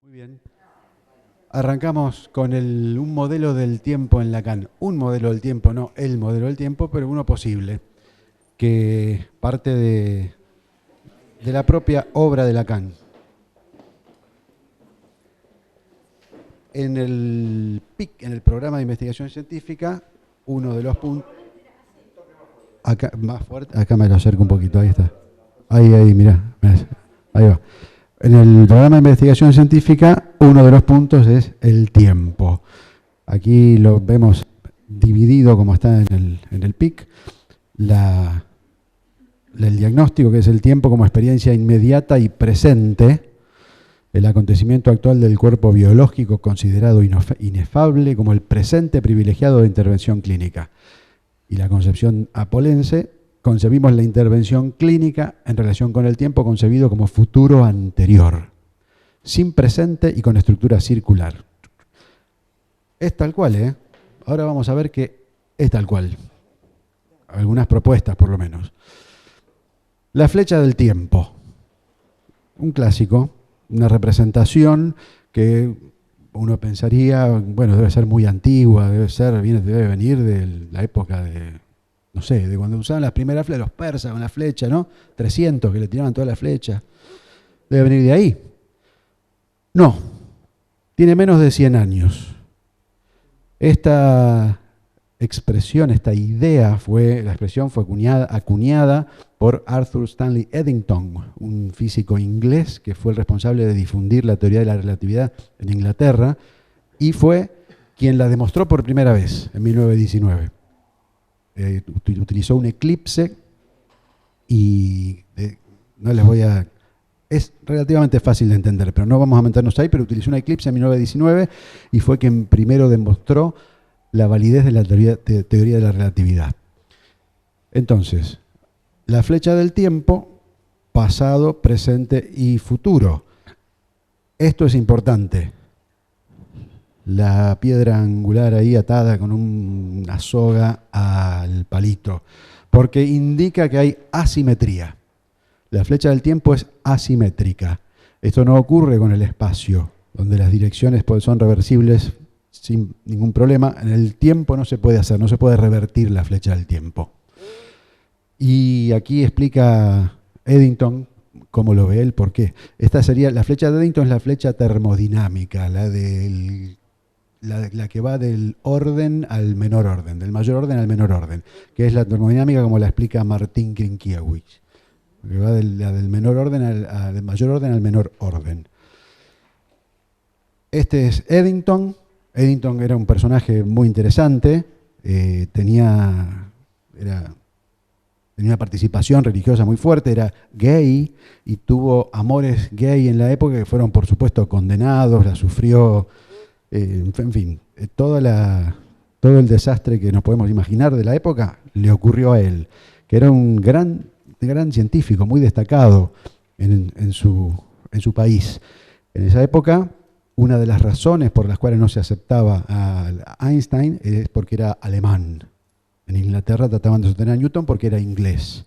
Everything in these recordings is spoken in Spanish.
Muy bien. Arrancamos con un modelo del tiempo en Lacan. Un modelo del tiempo, no el modelo del tiempo, pero uno posible, que parte de la propia obra de Lacan. En el PIC, en el programa de investigación científica, uno de los puntos... Acá, más fuerte, acá me lo acerco un poquito, ahí está. Ahí, mirá, ahí va. En el programa de investigación científica, uno de los puntos es el tiempo. Aquí lo vemos dividido, como está en el PIC, el diagnóstico, que es el tiempo como experiencia inmediata y presente, el acontecimiento actual del cuerpo biológico considerado inefable como el presente privilegiado de intervención clínica. Y la concepción apolense, concebimos la intervención clínica en relación con el tiempo concebido como futuro anterior, sin presente y con estructura circular. Es tal cual, ¿eh? Ahora vamos a ver que es tal cual. Algunas propuestas, por lo menos. La flecha del tiempo. Un clásico, una representación que uno pensaría, bueno, debe ser muy antigua, debe venir de la época de, no sé, de cuando usaban las primeras flechas, los persas con la flecha, ¿no? 300 que le tiraban toda la flecha. Debe venir de ahí. No, tiene menos de 100 años. Esta expresión, esta idea, la expresión fue acuñada por Arthur Stanley Eddington, un físico inglés que fue el responsable de difundir la teoría de la relatividad en Inglaterra y fue quien la demostró por primera vez en 1919. Utilizó un eclipse y no les voy a... Es relativamente fácil de entender, pero no vamos a meternos ahí, pero utilizó un eclipse en 1919 y fue quien primero demostró la validez de la teoría de la relatividad. Entonces, la flecha del tiempo, pasado, presente y futuro. Esto es importante. La piedra angular ahí atada con una soga al palito, porque indica que hay asimetría. La flecha del tiempo es asimétrica. Esto no ocurre con el espacio, donde las direcciones son reversibles sin ningún problema. En el tiempo no se puede hacer, no se puede revertir la flecha del tiempo. Y aquí explica Eddington cómo lo ve él, por qué. Esta sería, la flecha de Eddington es la flecha termodinámica, la que va del orden al menor orden, del mayor orden al menor orden, que es la termodinámica como la explica Martin Grinkiewicz, que va del menor orden del mayor orden al menor orden. Este es Eddington. Eddington era un personaje muy interesante, tenía una participación religiosa muy fuerte, era gay y tuvo amores gay en la época que fueron, por supuesto, condenados, la sufrió, en fin, todo el desastre que nos podemos imaginar de la época le ocurrió a él, que era un gran científico, muy destacado en su país. En esa época, una de las razones por las cuales no se aceptaba a Einstein es porque era alemán. En Inglaterra trataban de sostener a Newton porque era inglés.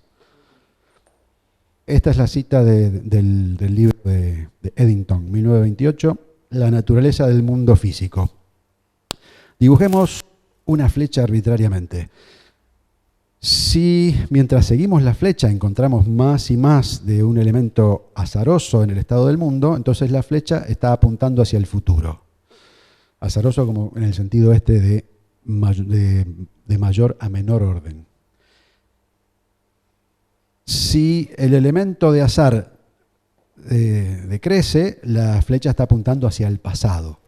Esta es la cita del libro de Eddington, 1928, La naturaleza del mundo físico. Dibujemos una flecha arbitrariamente. Si mientras seguimos la flecha encontramos más y más de un elemento azaroso en el estado del mundo, entonces la flecha está apuntando hacia el futuro. Azaroso como en el sentido de mayor a menor orden. Si el elemento de azar decrece, la flecha está apuntando hacia el pasado.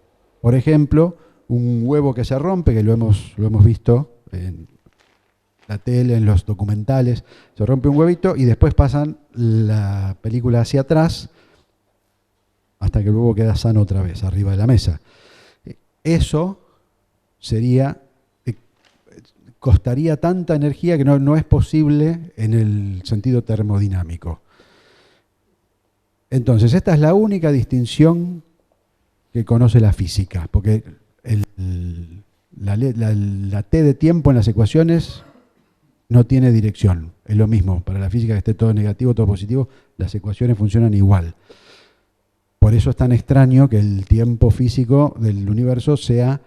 Por ejemplo, un huevo que se rompe, que lo hemos visto en la tele, en los documentales, se rompe un huevito y después pasan la película hacia atrás hasta que el huevo queda sano otra vez, arriba de la mesa. Eso costaría tanta energía que no es posible en el sentido termodinámico. Entonces, esta es la única distinción que conoce la física, porque la T de tiempo en las ecuaciones no tiene dirección. Es lo mismo, para la física que esté todo negativo, todo positivo, las ecuaciones funcionan igual. Por eso es tan extraño que el tiempo físico del universo sea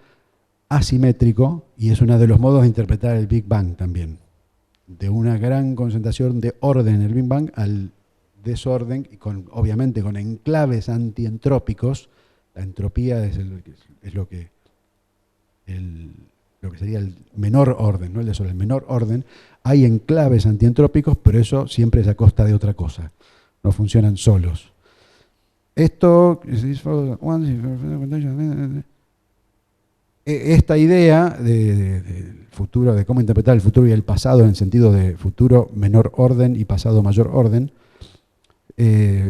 asimétrico, y es uno de los modos de interpretar el Big Bang también. De una gran concentración de orden en el Big Bang al desorden, y obviamente con enclaves antientrópicos. La entropía es lo que sería el menor orden, no el desorden, el menor orden. Hay enclaves antientrópicos, pero eso siempre es a costa de otra cosa. No funcionan solos. Esta idea del futuro, de cómo interpretar el futuro y el pasado en el sentido de futuro menor orden y pasado mayor orden,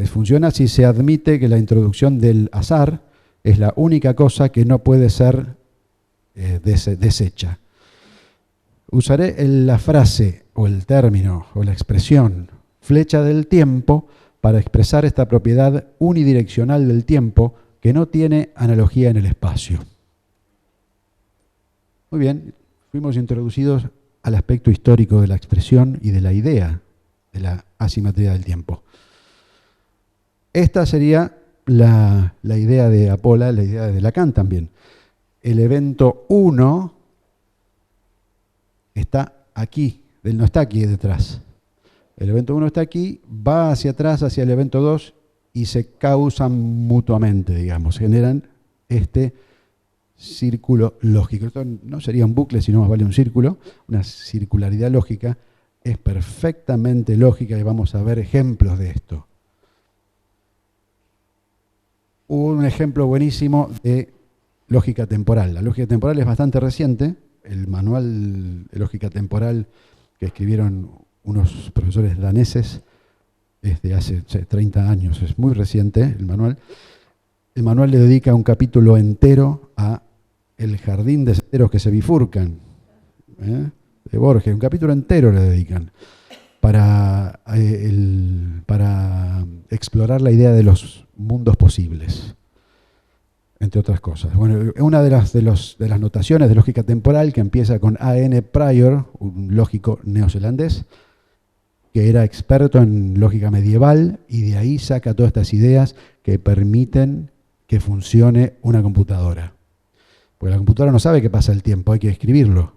funciona si se admite que la introducción del azar es la única cosa que no puede ser deshecha. Usaré la frase o el término o la expresión flecha del tiempo para expresar esta propiedad unidireccional del tiempo que no tiene analogía en el espacio. Muy bien, fuimos introducidos al aspecto histórico de la expresión y de la idea de la asimetría del tiempo. Esta sería la idea de Apolla, la idea de Lacan también. El evento 1 está aquí, él no está aquí detrás. El evento 1 está aquí, va hacia atrás, hacia el evento 2, y se causan mutuamente, digamos, generan este círculo lógico. Esto no sería un bucle, sino más vale un círculo, una circularidad lógica. Es perfectamente lógica y vamos a ver ejemplos de esto. Hubo un ejemplo buenísimo de lógica temporal. La lógica temporal es bastante reciente. El manual de lógica temporal que escribieron unos profesores daneses es de hace 30 años, es muy reciente el manual. El manual le dedica un capítulo entero a el jardín de senderos que se bifurcan, de Borges, un capítulo entero le dedican para explorar la idea de los mundos posibles, entre otras cosas. Bueno, una de las notaciones de lógica temporal que empieza con A.N. Pryor, un lógico neozelandés, que era experto en lógica medieval, y de ahí saca todas estas ideas que permiten que funcione una computadora. Porque la computadora no sabe qué pasa el tiempo, hay que escribirlo.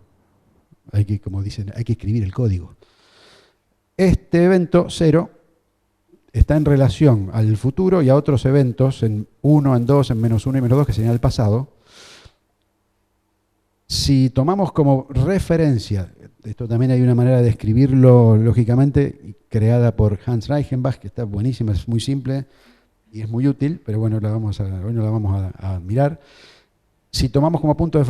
Como dicen, hay que escribir el código. Este evento 0 está en relación al futuro y a otros eventos, en 1, en 2, en -1 y -2, que sería el pasado. Si tomamos como referencia, esto también hay una manera de escribirlo lógicamente, creada por Hans Reichenbach, que está buenísima, es muy simple y es muy útil, pero bueno, hoy no la vamos a mirar. Si tomamos como punto de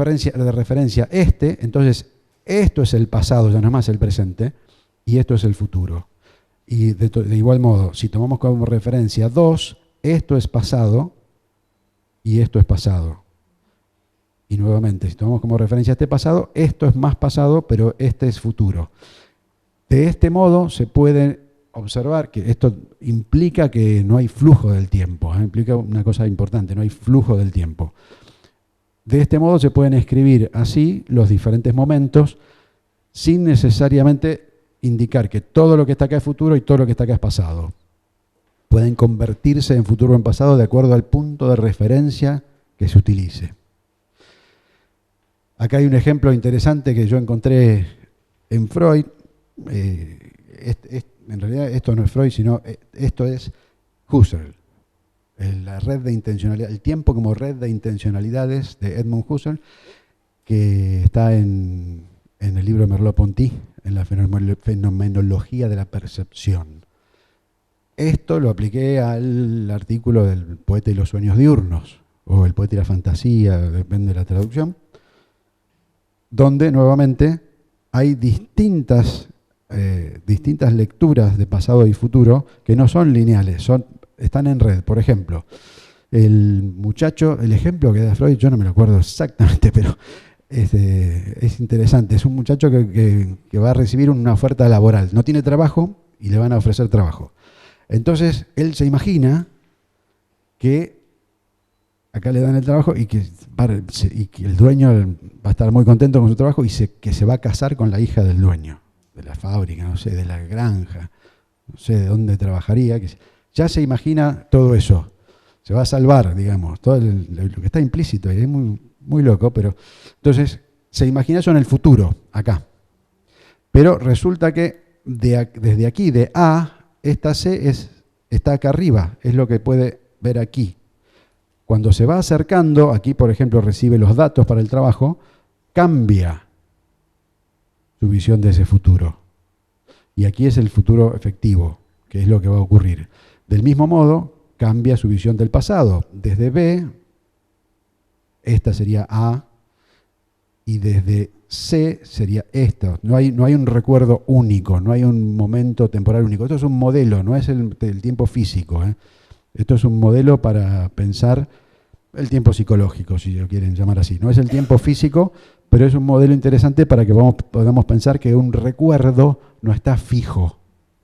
referencia entonces esto es el pasado, ya no es más el presente, y esto es el futuro. Y de igual modo, si tomamos como referencia 2, esto es pasado y esto es pasado. Y nuevamente, si tomamos como referencia este pasado, esto es más pasado, pero este es futuro. De este modo se puede observar que esto implica que no hay flujo del tiempo, implica una cosa importante, no hay flujo del tiempo. De este modo se pueden escribir así los diferentes momentos sin necesariamente indicar que todo lo que está acá es futuro y todo lo que está acá es pasado. Pueden convertirse en futuro o en pasado de acuerdo al punto de referencia que se utilice. Acá hay un ejemplo interesante que yo encontré en Freud. En realidad esto no es Freud, sino esto es Husserl. La red de intencionalidad, el tiempo como red de intencionalidades de Edmund Husserl, que está en el libro de Merleau-Ponty, en la fenomenología de la percepción. Esto lo apliqué al artículo del poeta y los sueños diurnos, o el poeta y la fantasía, depende de la traducción, donde nuevamente hay distintas lecturas de pasado y futuro que no son lineales, están en red. Por ejemplo, el ejemplo que da Freud, yo no me lo acuerdo exactamente, pero es interesante. Es un muchacho que va a recibir una oferta laboral, no tiene trabajo y le van a ofrecer trabajo. Entonces, él se imagina que acá le dan el trabajo y que el dueño va a estar muy contento con su trabajo y que se va a casar con la hija del dueño, de la fábrica, no sé, de la granja, no sé de dónde trabajaría. Ya se imagina todo eso. se va a salvar, digamos, todo lo que está implícito, y es muy, muy loco, pero entonces se imagina eso en el futuro, acá. Pero resulta que desde aquí, de A, esta C está acá arriba, es lo que puede ver aquí. Cuando se va acercando, aquí por ejemplo recibe los datos para el trabajo, cambia su visión de ese futuro. Y aquí es el futuro efectivo, que es lo que va a ocurrir. Del mismo modo, cambia su visión del pasado. Desde B, esta sería A, y desde C sería esto. No hay un recuerdo único, no hay un momento temporal único. Esto es un modelo, no es el tiempo físico. Esto es un modelo para pensar el tiempo psicológico, si lo quieren llamar así. No es el tiempo físico, pero es un modelo interesante para que podamos pensar que un recuerdo no está fijo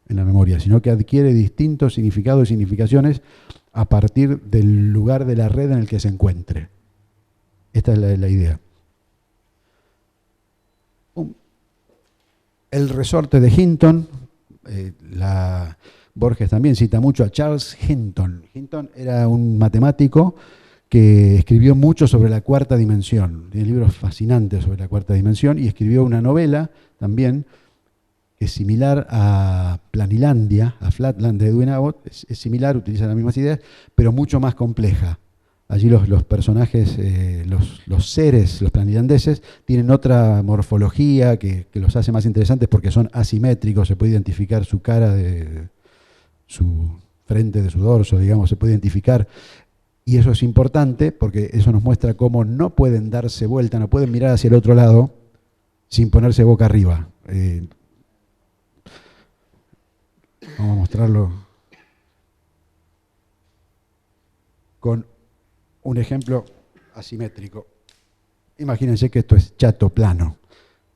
en la memoria, sino que adquiere distintos significados y significaciones a partir del lugar de la red en el que se encuentre. Esta es la idea. El resorte de Hinton, Borges también cita mucho a Charles Hinton. Hinton era un matemático que escribió mucho sobre la cuarta dimensión. Tiene libros fascinantes sobre la cuarta dimensión y escribió una novela también que es similar a Planilandia, a Flatland de Edwin Abbott. Es similar, utiliza las mismas ideas, pero mucho más compleja. Allí los personajes, los seres, los planilandeses, tienen otra morfología que los hace más interesantes porque son asimétricos, se puede identificar su cara de su frente, de su dorso, digamos, se puede identificar. Y eso es importante porque eso nos muestra cómo no pueden darse vuelta, no pueden mirar hacia el otro lado sin ponerse boca arriba. Vamos a mostrarlo con un ejemplo asimétrico. Imagínense que esto es chato plano.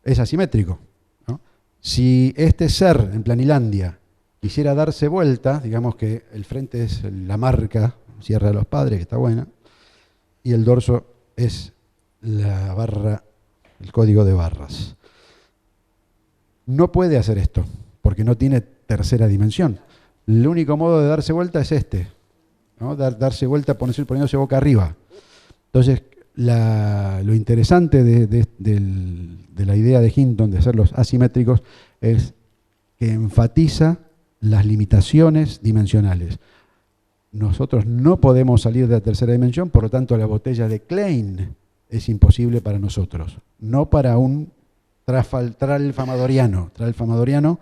Es asimétrico, ¿no? Si este ser en Planilandia quisiera darse vuelta, digamos que el frente es la marca, Sierra de los Padres, que está buena, y el dorso es la barra, el código de barras. No puede hacer esto, porque no tiene tercera dimensión. El único modo de darse vuelta es este, ¿no? Darse vuelta poniéndose boca arriba. Entonces, lo interesante de la idea de Hinton de hacerlos asimétricos es que enfatiza las limitaciones dimensionales. Nosotros no podemos salir de la tercera dimensión, por lo tanto la botella de Klein es imposible para nosotros, no para un tralfamadoriano. Tralfamadoriano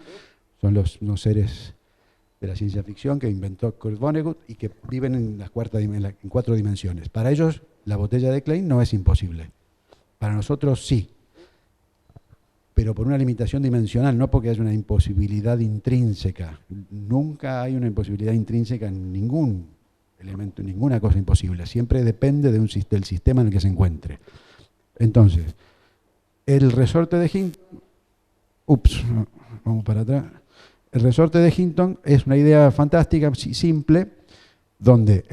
son los seres de la ciencia ficción que inventó Kurt Vonnegut y que viven en cuatro dimensiones. Para ellos la botella de Klein no es imposible. Para nosotros sí, pero por una limitación dimensional, no porque haya una imposibilidad intrínseca. Nunca hay una imposibilidad intrínseca en ningún elemento, en ninguna cosa imposible. Siempre depende del sistema en el que se encuentre. Entonces, el resorte de Hinton... vamos para atrás. El resorte de Hinton es una idea fantástica, simple, donde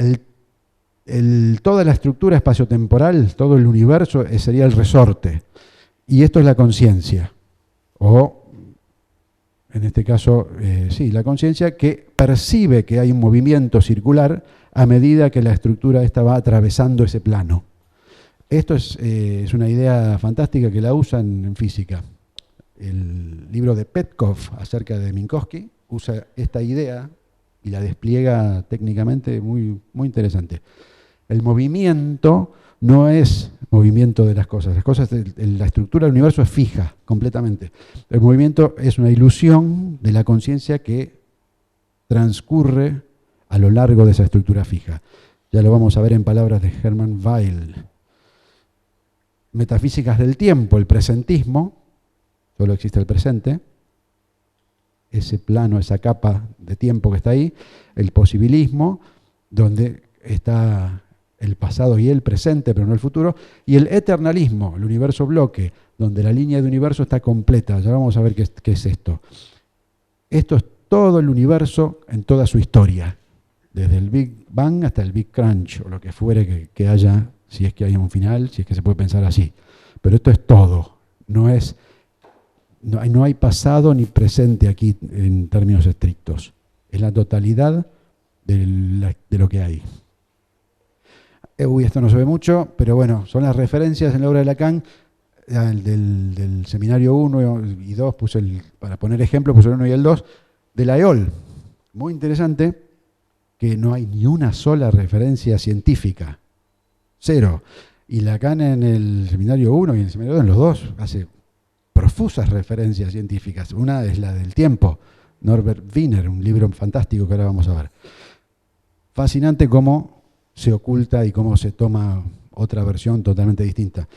toda la estructura espaciotemporal, todo el universo, sería el resorte. Y esto es la conciencia, o en este caso, sí, la conciencia que percibe que hay un movimiento circular a medida que la estructura esta va atravesando ese plano. Esto es una idea fantástica que la usan en física. El libro de Petkov acerca de Minkowski usa esta idea y la despliega técnicamente muy, muy interesante. El movimiento no es movimiento de las cosas. La estructura del universo es fija, completamente. El movimiento es una ilusión de la conciencia que transcurre a lo largo de esa estructura fija. Ya lo vamos a ver en palabras de Hermann Weyl. Metafísicas del tiempo, el presentismo, solo existe el presente, ese plano, esa capa de tiempo que está ahí, el posibilismo, donde está el pasado y el presente, pero no el futuro, y el eternalismo, el universo bloque, donde la línea de universo está completa. Ya vamos a ver qué es esto. Esto es todo el universo en toda su historia, desde el Big Bang hasta el Big Crunch, o lo que fuere que haya, si es que hay un final, si es que se puede pensar así. Pero esto es todo, no hay pasado ni presente aquí en términos estrictos. Es la totalidad de lo que hay. Uy, esto no se ve mucho, pero bueno, son las referencias en la obra de Lacan. Del seminario 1 y 2, para poner ejemplo, puse el 1 y el 2, de la EOL. Muy interesante que no hay ni una sola referencia científica. Cero. Y Lacan en el seminario 1 y en el seminario 2, en los dos, hace profusas referencias científicas. Una es la del tiempo, Norbert Wiener, un libro fantástico que ahora vamos a ver. Fascinante cómo se oculta y cómo se toma otra versión totalmente distinta.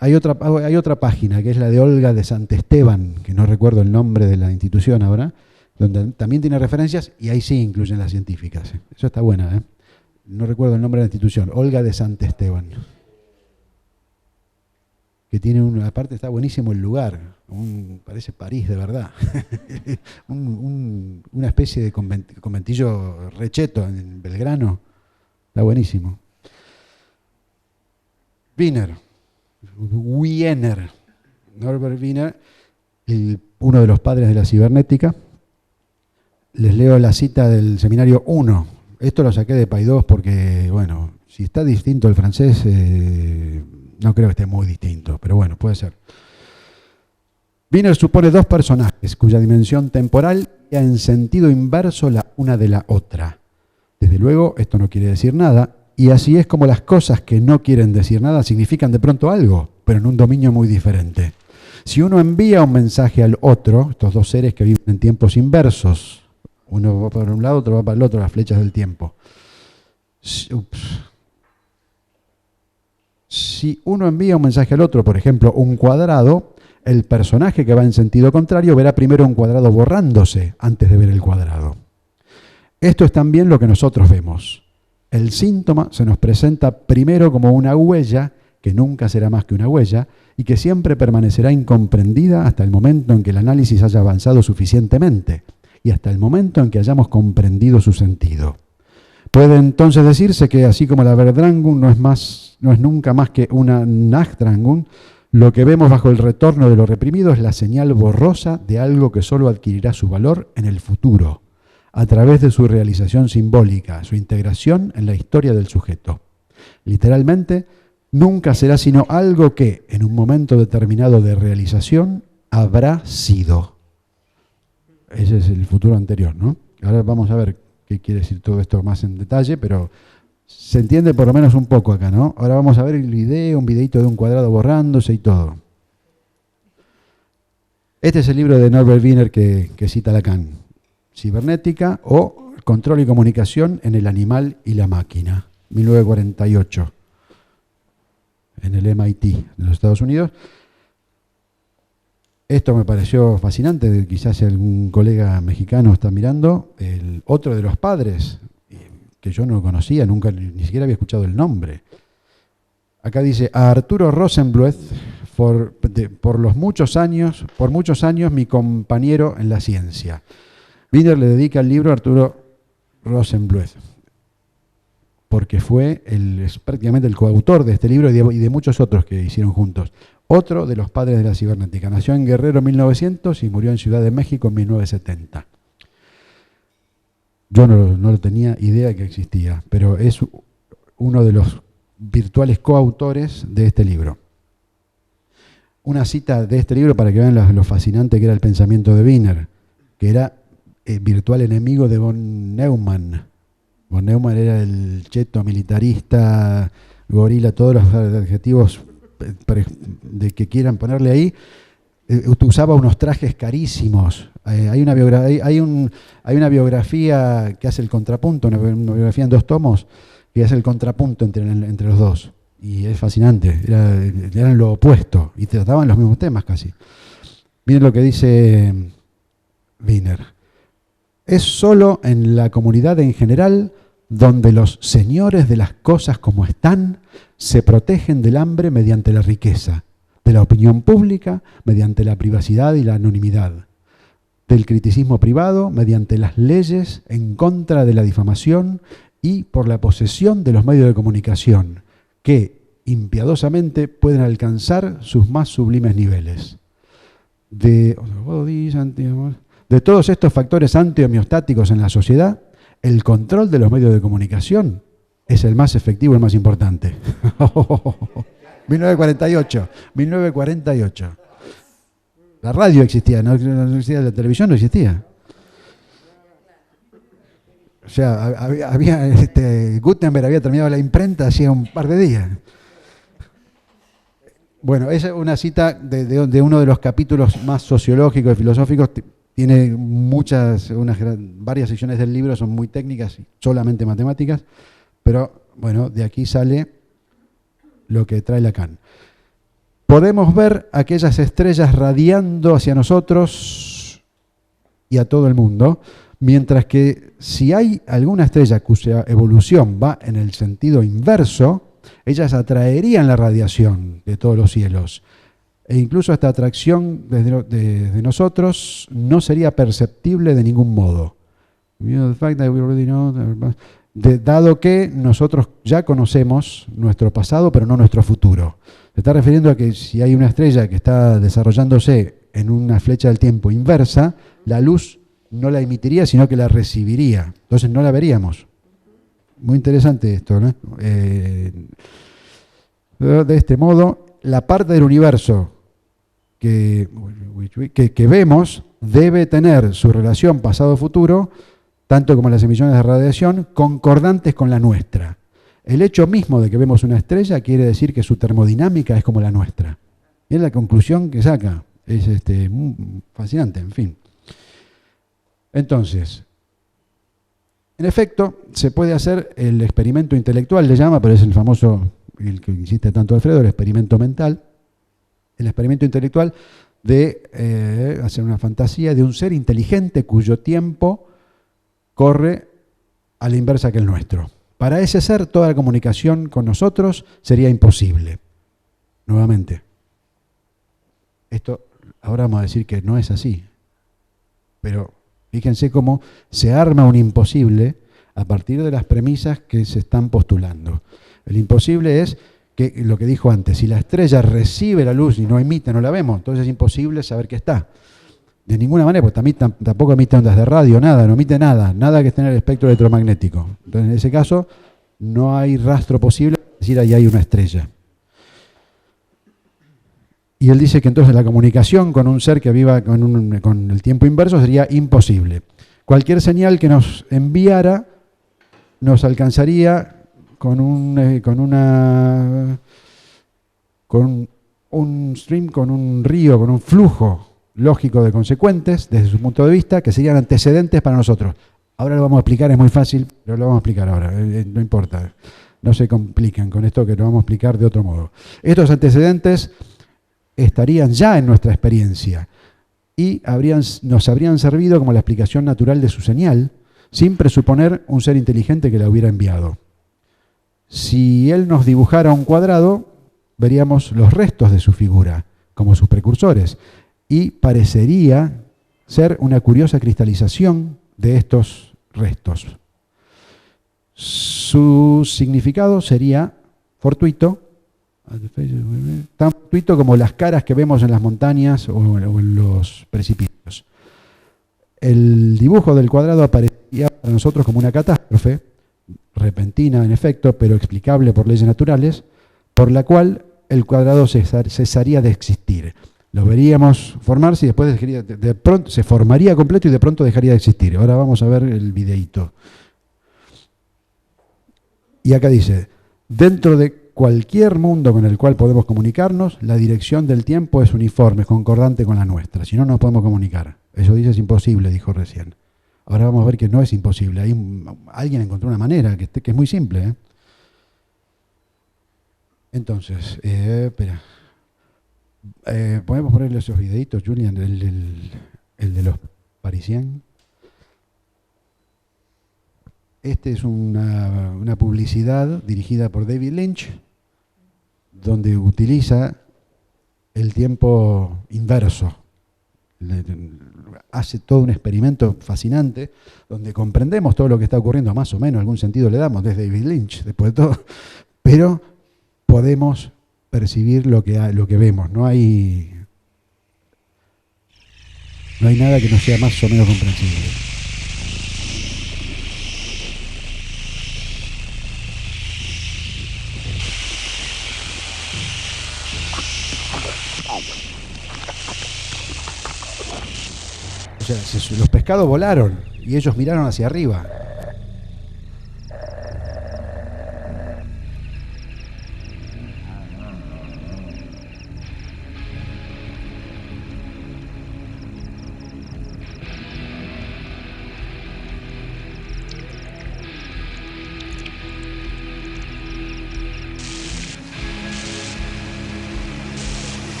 Hay otra página, que es la de Olga de Santesteban, que no recuerdo el nombre de la institución ahora, donde también tiene referencias y ahí sí incluyen las científicas. Eso está buena, ¿eh? No recuerdo el nombre de la institución, Olga de Santesteban. Que tiene aparte está buenísimo el lugar, parece París de verdad. Una especie de conventillo recheto en Belgrano. Está buenísimo. Wiener, Norbert Wiener, uno de los padres de la cibernética. Les leo la cita del seminario 1. Esto lo saqué de Paidós porque, bueno, si está distinto el francés, no creo que esté muy distinto, pero bueno, puede ser. Wiener supone dos personajes cuya dimensión temporal es en sentido inverso la una de la otra. Desde luego, esto no quiere decir nada, y así es como las cosas que no quieren decir nada significan de pronto algo, pero en un dominio muy diferente. Si uno envía un mensaje al otro, estos dos seres que viven en tiempos inversos, uno va para un lado, otro va para el otro, las flechas del tiempo. Si uno envía un mensaje al otro, por ejemplo, un cuadrado, el personaje que va en sentido contrario verá primero un cuadrado borrándose antes de ver el cuadrado. Esto es también lo que nosotros vemos. El síntoma se nos presenta primero como una huella, que nunca será más que una huella, y que siempre permanecerá incomprendida hasta el momento en que el análisis haya avanzado suficientemente, y hasta el momento en que hayamos comprendido su sentido. Puede entonces decirse que así como la Verdrangung no es nunca más que una Nachtrangung, lo que vemos bajo el retorno de lo reprimido es la señal borrosa de algo que solo adquirirá su valor en el futuro, a través de su realización simbólica, su integración en la historia del sujeto. Literalmente, nunca será sino algo que, en un momento determinado de realización, habrá sido. Ese es el futuro anterior, ¿no? Ahora vamos a ver qué quiere decir todo esto más en detalle, pero se entiende por lo menos un poco acá, ¿no? Ahora vamos a ver el video, un videito de un cuadrado borrándose y todo. Este es el libro de Norbert Wiener que cita Lacan. Cibernética o Control y comunicación en el animal y la máquina, 1948, en el MIT de los Estados Unidos. Esto me pareció fascinante, quizás si algún colega mexicano está mirando, otro de los padres, que yo no conocía, nunca, ni siquiera había escuchado el nombre. Acá dice, a Arturo Rosenbluth, por muchos años mi compañero en la ciencia. Wiener le dedica el libro a Arturo Rosenbluth, porque es prácticamente el coautor de este libro y de muchos otros que hicieron juntos. Otro de los padres de la cibernética. Nació en Guerrero en 1900 y murió en Ciudad de México en 1970. Yo no tenía idea que existía, pero es uno de los virtuales coautores de este libro. Una cita de este libro para que vean lo fascinante que era el pensamiento de Wiener, que era virtual enemigo de von Neumann. Von Neumann era el cheto militarista, gorila, todos los adjetivos de que quieran ponerle ahí. Usaba unos trajes carísimos. Hay una biografía que hace el contrapunto, una biografía en 2 tomos, que hace el contrapunto entre los dos. Y es fascinante, eran lo opuesto y trataban los mismos temas casi. Miren lo que dice Wiener. Es solo en la comunidad en general donde los señores de las cosas como están se protegen del hambre mediante la riqueza, de la opinión pública mediante la privacidad y la anonimidad, del criticismo privado mediante las leyes en contra de la difamación y por la posesión de los medios de comunicación, que impiadosamente pueden alcanzar sus más sublimes niveles. De todos estos factores anti-homeostáticos en la sociedad, el control de los medios de comunicación es el más efectivo, el más importante. 1948, 1948. La radio existía, no existía, la televisión no existía. O sea, Gutenberg había terminado la imprenta hacía un par de días. Bueno, esa es una cita de uno de los capítulos más sociológicos y filosóficos. Tiene varias secciones del libro, son muy técnicas, solamente matemáticas, pero bueno, de aquí sale lo que trae Lacan. Podemos ver aquellas estrellas radiando hacia nosotros y a todo el mundo, mientras que si hay alguna estrella cuya evolución va en el sentido inverso, ellas atraerían la radiación de todos los cielos. E incluso esta atracción desde nosotros no sería perceptible de ningún modo. Dado que nosotros ya conocemos nuestro pasado, pero no nuestro futuro. Se está refiriendo a que si hay una estrella que está desarrollándose en una flecha del tiempo inversa, la luz no la emitiría, sino que la recibiría. Entonces no la veríamos. Muy interesante esto, ¿no? De este modo, la parte del universo que vemos debe tener su relación pasado-futuro, tanto como las emisiones de radiación, concordantes con la nuestra. El hecho mismo de que vemos una estrella quiere decir que su termodinámica es como la nuestra. Y es la conclusión que saca. Es fascinante, en fin. Entonces, en efecto, se puede hacer el experimento intelectual, le llama, pero es el famoso, el que insiste tanto Alfredo, el experimento mental, el experimento intelectual de hacer una fantasía de un ser inteligente cuyo tiempo corre a la inversa que el nuestro. Para ese ser, toda la comunicación con nosotros sería imposible. Nuevamente, esto ahora vamos a decir que no es así, pero fíjense cómo se arma un imposible a partir de las premisas que se están postulando. El imposible es que lo que dijo antes, si la estrella recibe la luz y no emite, no la vemos, entonces es imposible saber que está. De ninguna manera, porque tampoco emite ondas de radio, nada, no emite nada, nada que esté en el espectro electromagnético. Entonces, en ese caso, no hay rastro posible, es decir, ahí hay una estrella. Y él dice que entonces la comunicación con un ser que viva con el tiempo inverso sería imposible. Cualquier señal que nos enviara nos alcanzaría con un stream, con un río, con un flujo lógico de consecuentes, desde su punto de vista, que serían antecedentes para nosotros. Ahora lo vamos a explicar, es muy fácil, pero lo vamos a explicar ahora, no importa. No se complican con esto, que lo vamos a explicar de otro modo. Estos antecedentes estarían ya en nuestra experiencia y nos habrían servido como la explicación natural de su señal, sin presuponer un ser inteligente que la hubiera enviado. Si él nos dibujara un cuadrado, veríamos los restos de su figura, como sus precursores, y parecería ser una curiosa cristalización de estos restos. Su significado sería fortuito, tan fortuito como las caras que vemos en las montañas o en los precipicios. El dibujo del cuadrado aparecía para nosotros como una catástrofe, repentina en efecto, pero explicable por leyes naturales, por la cual el cuadrado cesaría de existir. Lo veríamos formarse y después de pronto se formaría completo y de pronto dejaría de existir. Ahora vamos a ver el videíto. Y acá dice, dentro de cualquier mundo con el cual podemos comunicarnos, la dirección del tiempo es uniforme, concordante con la nuestra. Si no, no podemos comunicar. Eso dice es imposible, dijo recién. Ahora vamos a ver que no es imposible. Alguien encontró una manera que es muy simple. Entonces, espera. ¿Podemos ponerle esos videitos, Julian? El de los Parisiens. Este es una publicidad dirigida por David Lynch, donde utiliza el tiempo inverso. Hace todo un experimento fascinante, donde comprendemos todo lo que está ocurriendo, más o menos, algún sentido le damos, desde David Lynch, después de todo, pero podemos percibir lo que vemos. No hay nada que no sea más o menos comprensible. sea, los pescados volaron y ellos miraron hacia arriba.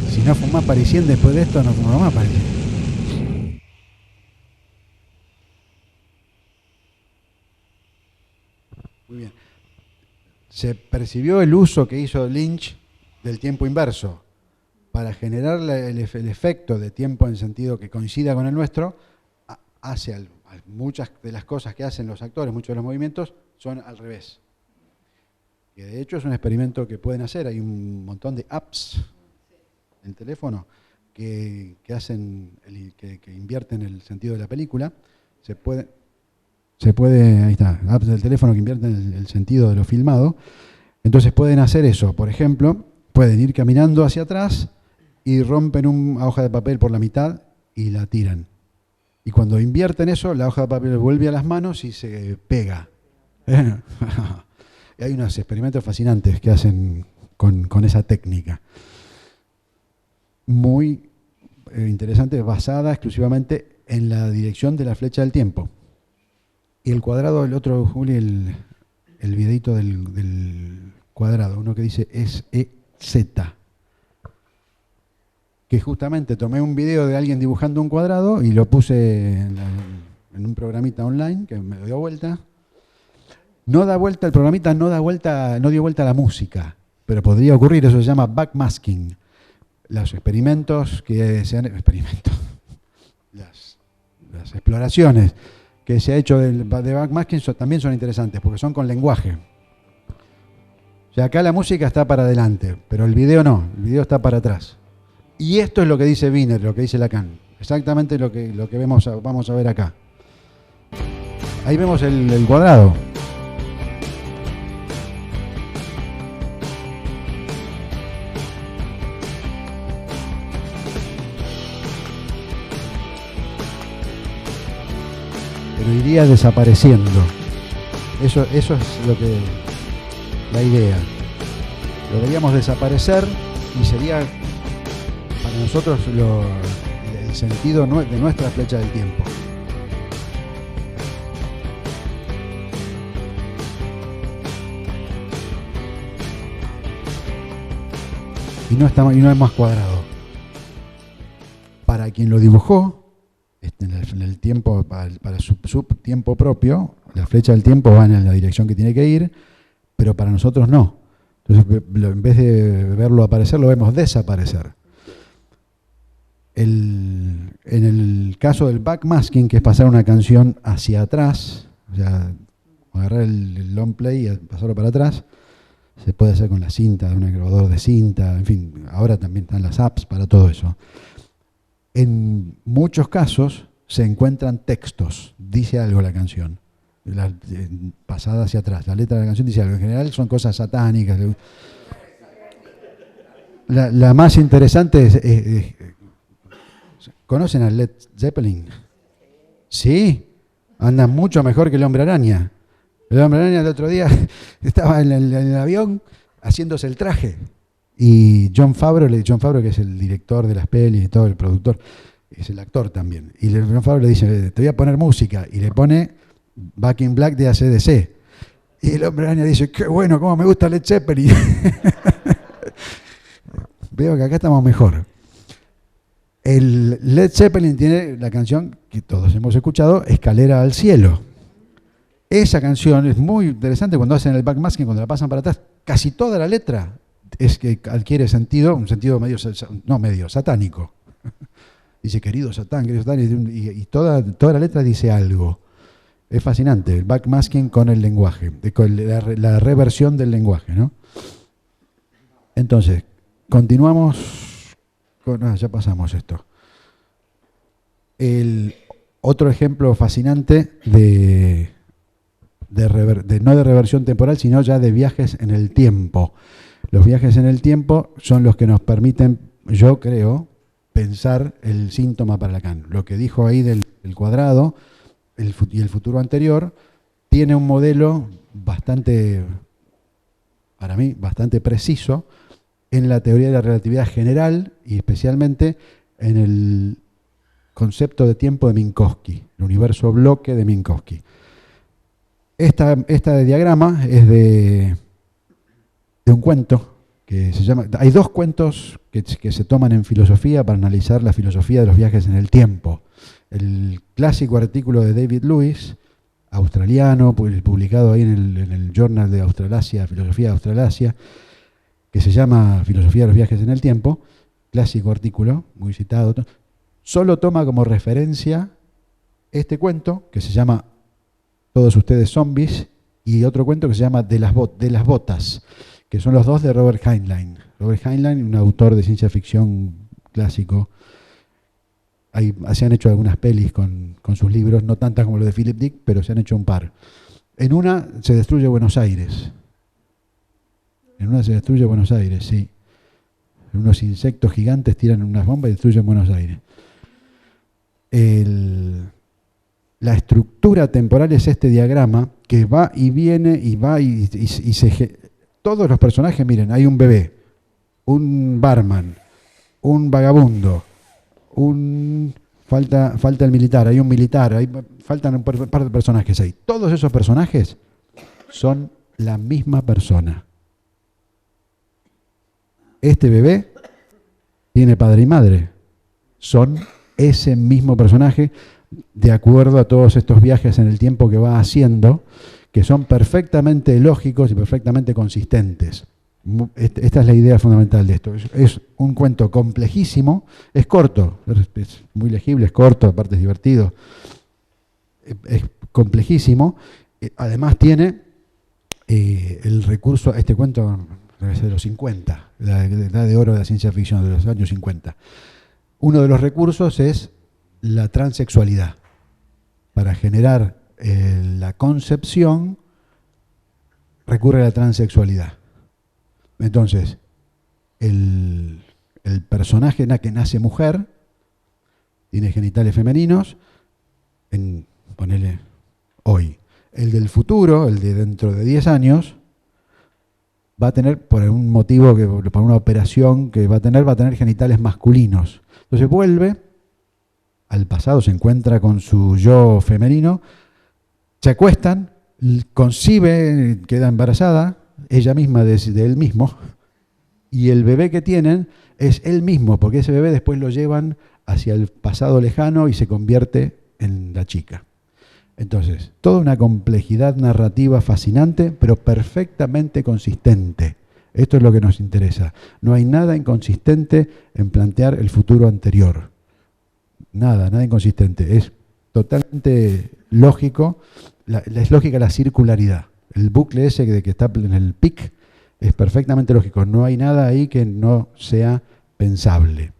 Si no fumás parisien después de esto, no fumás más parisien. Muy bien. Se percibió el uso que hizo Lynch del tiempo inverso para generar el efecto de tiempo en sentido que coincida con el nuestro. Hace muchas de las cosas que hacen los actores, muchos de los movimientos son al revés. Que de hecho es un experimento que pueden hacer. Hay un montón de apps en el teléfono que hacen, que invierten el sentido de la película. Se puede, ahí está, apps del teléfono que invierten el sentido de lo filmado. Entonces pueden hacer eso. Por ejemplo, pueden ir caminando hacia atrás y rompen una hoja de papel por la mitad y la tiran. Y cuando invierten eso, la hoja de papel vuelve a las manos y se pega. Hay unos experimentos fascinantes que hacen con esa técnica. Muy interesante, basada exclusivamente en la dirección de la flecha del tiempo. Y el cuadrado, el otro, Juli, el videito del cuadrado, uno que dice SEZ. Que justamente tomé un video de alguien dibujando un cuadrado y lo puse en un programita online que me dio vuelta. No da vuelta el programita, no dio vuelta la música, pero podría ocurrir, eso se llama backmasking. Los experimentos que se han... Las exploraciones que se ha hecho de backmasking también son interesantes, porque son con lenguaje. O sea, acá la música está para adelante, pero el video no, el video está para atrás. Y esto es lo que dice Wiener, lo que dice Lacan. Exactamente lo que vamos a ver acá. Ahí vemos el cuadrado. Pero iría desapareciendo. Eso es la idea. Lo veríamos desaparecer y sería para nosotros el sentido de nuestra flecha del tiempo. Y no es más cuadrado. Para quien lo dibujó, en el tiempo, para su tiempo propio, la flecha del tiempo va en la dirección que tiene que ir, pero para nosotros no. Entonces, en vez de verlo aparecer, lo vemos desaparecer. En el caso del backmasking, que es pasar una canción hacia atrás, o sea, agarrar el long play y pasarlo para atrás, se puede hacer con la cinta, de un grabador de cinta, en fin, ahora también están las apps para todo eso. En muchos casos se encuentran textos, dice algo la canción, pasada hacia atrás. La letra de la canción dice algo. En general son cosas satánicas. La más interesante es ¿conocen a Led Zeppelin? Sí, andan mucho mejor que el Hombre Araña. El Hombre Araña el otro día estaba en el avión haciéndose el traje. Y Jon Favreau, que es el director de las pelis y todo, el productor, es el actor también. Y Jon Favreau le dice, te voy a poner música. Y le pone Back in Black de AC/DC. Y el Hombre Araña dice, qué bueno, cómo me gusta Led Zeppelin. Veo que acá estamos mejor. El Led Zeppelin tiene la canción que todos hemos escuchado, Escalera al Cielo. Esa canción es muy interesante cuando hacen el backmasking, cuando la pasan para atrás. Casi toda la letra es que adquiere un sentido medio satánico. Dice, querido Satán, y toda la letra dice algo. Es fascinante, el backmasking con el lenguaje, con la reversión del lenguaje, ¿no? Entonces, continuamos con... ya pasamos esto. Otro ejemplo fascinante no de reversión temporal, sino ya de viajes en el tiempo. Los viajes en el tiempo son los que nos permiten, yo creo, pensar el síntoma para Lacan. Lo que dijo ahí del cuadrado y el futuro anterior tiene un modelo bastante, para mí, bastante preciso en la teoría de la relatividad general y especialmente en el concepto de tiempo de Minkowski, el universo bloque de Minkowski. Esta diagrama es de un cuento que se llama... Hay dos cuentos que se toman en filosofía para analizar la filosofía de los viajes en el tiempo. El clásico artículo de David Lewis, australiano, publicado ahí en el Journal de Australasia, Filosofía de Australasia, que se llama Filosofía de los viajes en el tiempo, clásico artículo, muy citado, solo toma como referencia este cuento, que se llama Todos ustedes zombies, y otro cuento que se llama De las botas, que son los dos de Robert Heinlein. Robert Heinlein, un autor de ciencia ficción clásico. Se han hecho algunas pelis con sus libros, no tantas como los de Philip Dick, pero se han hecho un par. En una se destruye Buenos Aires. Sí. Unos insectos gigantes tiran unas bombas y destruyen Buenos Aires. La estructura temporal es este diagrama que va y viene y va y todos los personajes, miren, hay un bebé, un barman, un vagabundo, falta el militar, hay un militar, faltan un par de personajes ahí. Todos esos personajes son la misma persona. Este bebé tiene padre y madre, son ese mismo personaje, de acuerdo a todos estos viajes en el tiempo que va haciendo, que son perfectamente lógicos y perfectamente consistentes. Esta es la idea fundamental de esto. Es un cuento complejísimo, es corto, es muy legible, es corto, aparte es divertido. Es complejísimo. Además tiene el recurso, este cuento es de los 50, la edad de oro de la ciencia ficción, de los años 50. Uno de los recursos es la transexualidad. Para generar la concepción, recurre a la transexualidad. Entonces, el personaje que nace mujer, tiene genitales femeninos, ponele hoy. El del futuro, el de dentro de 10 años, va a tener, por algún motivo, por una operación que va a tener genitales masculinos. Entonces vuelve al pasado, se encuentra con su yo femenino, se acuestan, concibe, queda embarazada, ella misma de él mismo, y el bebé que tienen es él mismo, porque ese bebé después lo llevan hacia el pasado lejano y se convierte en la chica. Entonces, toda una complejidad narrativa fascinante, pero perfectamente consistente. Esto es lo que nos interesa. No hay nada inconsistente en plantear el futuro anterior. Nada inconsistente. Es totalmente lógico. Es lógica la circularidad. El bucle ese que está en el pic es perfectamente lógico. No hay nada ahí que no sea pensable.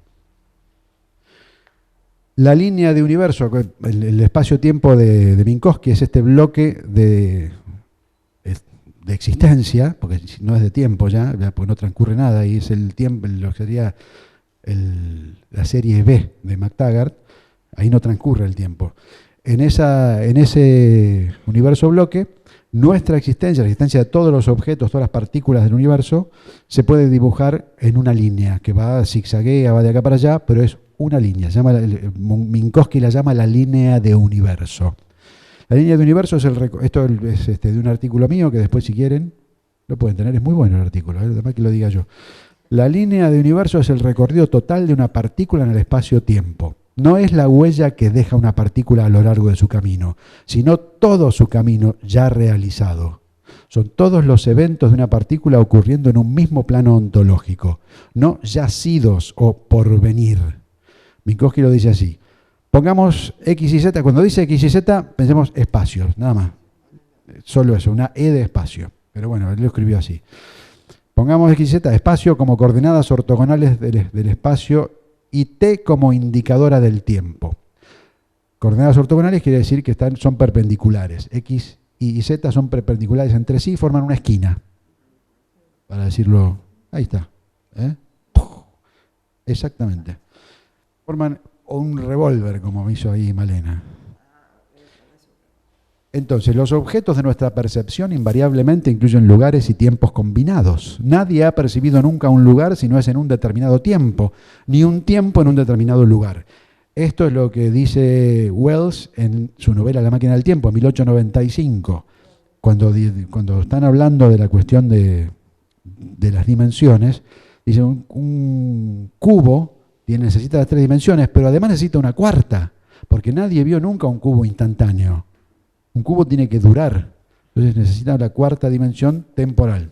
La línea de universo, el espacio-tiempo de Minkowski es este bloque de existencia, porque no es de tiempo ya, porque no transcurre nada, y es el tiempo, lo que sería la serie B de McTaggart, ahí no transcurre el tiempo. En ese universo bloque, nuestra existencia, la existencia de todos los objetos, todas las partículas del universo, se puede dibujar en una línea que va, zigzaguea, va de acá para allá, pero es una línea. Minkowski la llama la línea de universo. La línea de universo esto es de un artículo mío que después, si quieren, lo pueden tener. Es muy bueno el artículo, además que lo diga yo. La línea de universo es el recorrido total de una partícula en el espacio-tiempo. No es la huella que deja una partícula a lo largo de su camino, sino todo su camino ya realizado. Son todos los eventos de una partícula ocurriendo en un mismo plano ontológico, no yacidos o porvenir. Minkowski lo dice así. Pongamos X y Z. Cuando dice X y Z, pensemos espacios, nada más. Solo eso, una E de espacio. Pero bueno, él lo escribió así. Pongamos X y Z, espacio como coordenadas ortogonales del espacio y T como indicadora del tiempo. Coordenadas ortogonales quiere decir que son perpendiculares. X, Y y Z son perpendiculares entre sí y forman una esquina. Para decirlo, ahí está. Exactamente. Forman un revólver, como hizo ahí Malena. Entonces, los objetos de nuestra percepción invariablemente incluyen lugares y tiempos combinados. Nadie ha percibido nunca un lugar si no es en un determinado tiempo, ni un tiempo en un determinado lugar. Esto es lo que dice Wells en su novela La máquina del tiempo, en 1895, cuando están hablando de la cuestión de las dimensiones. Dice, un cubo necesita las 3 dimensiones, pero además necesita una cuarta, porque nadie vio nunca un cubo instantáneo. Un cubo tiene que durar, entonces necesita la 4ª dimensión temporal.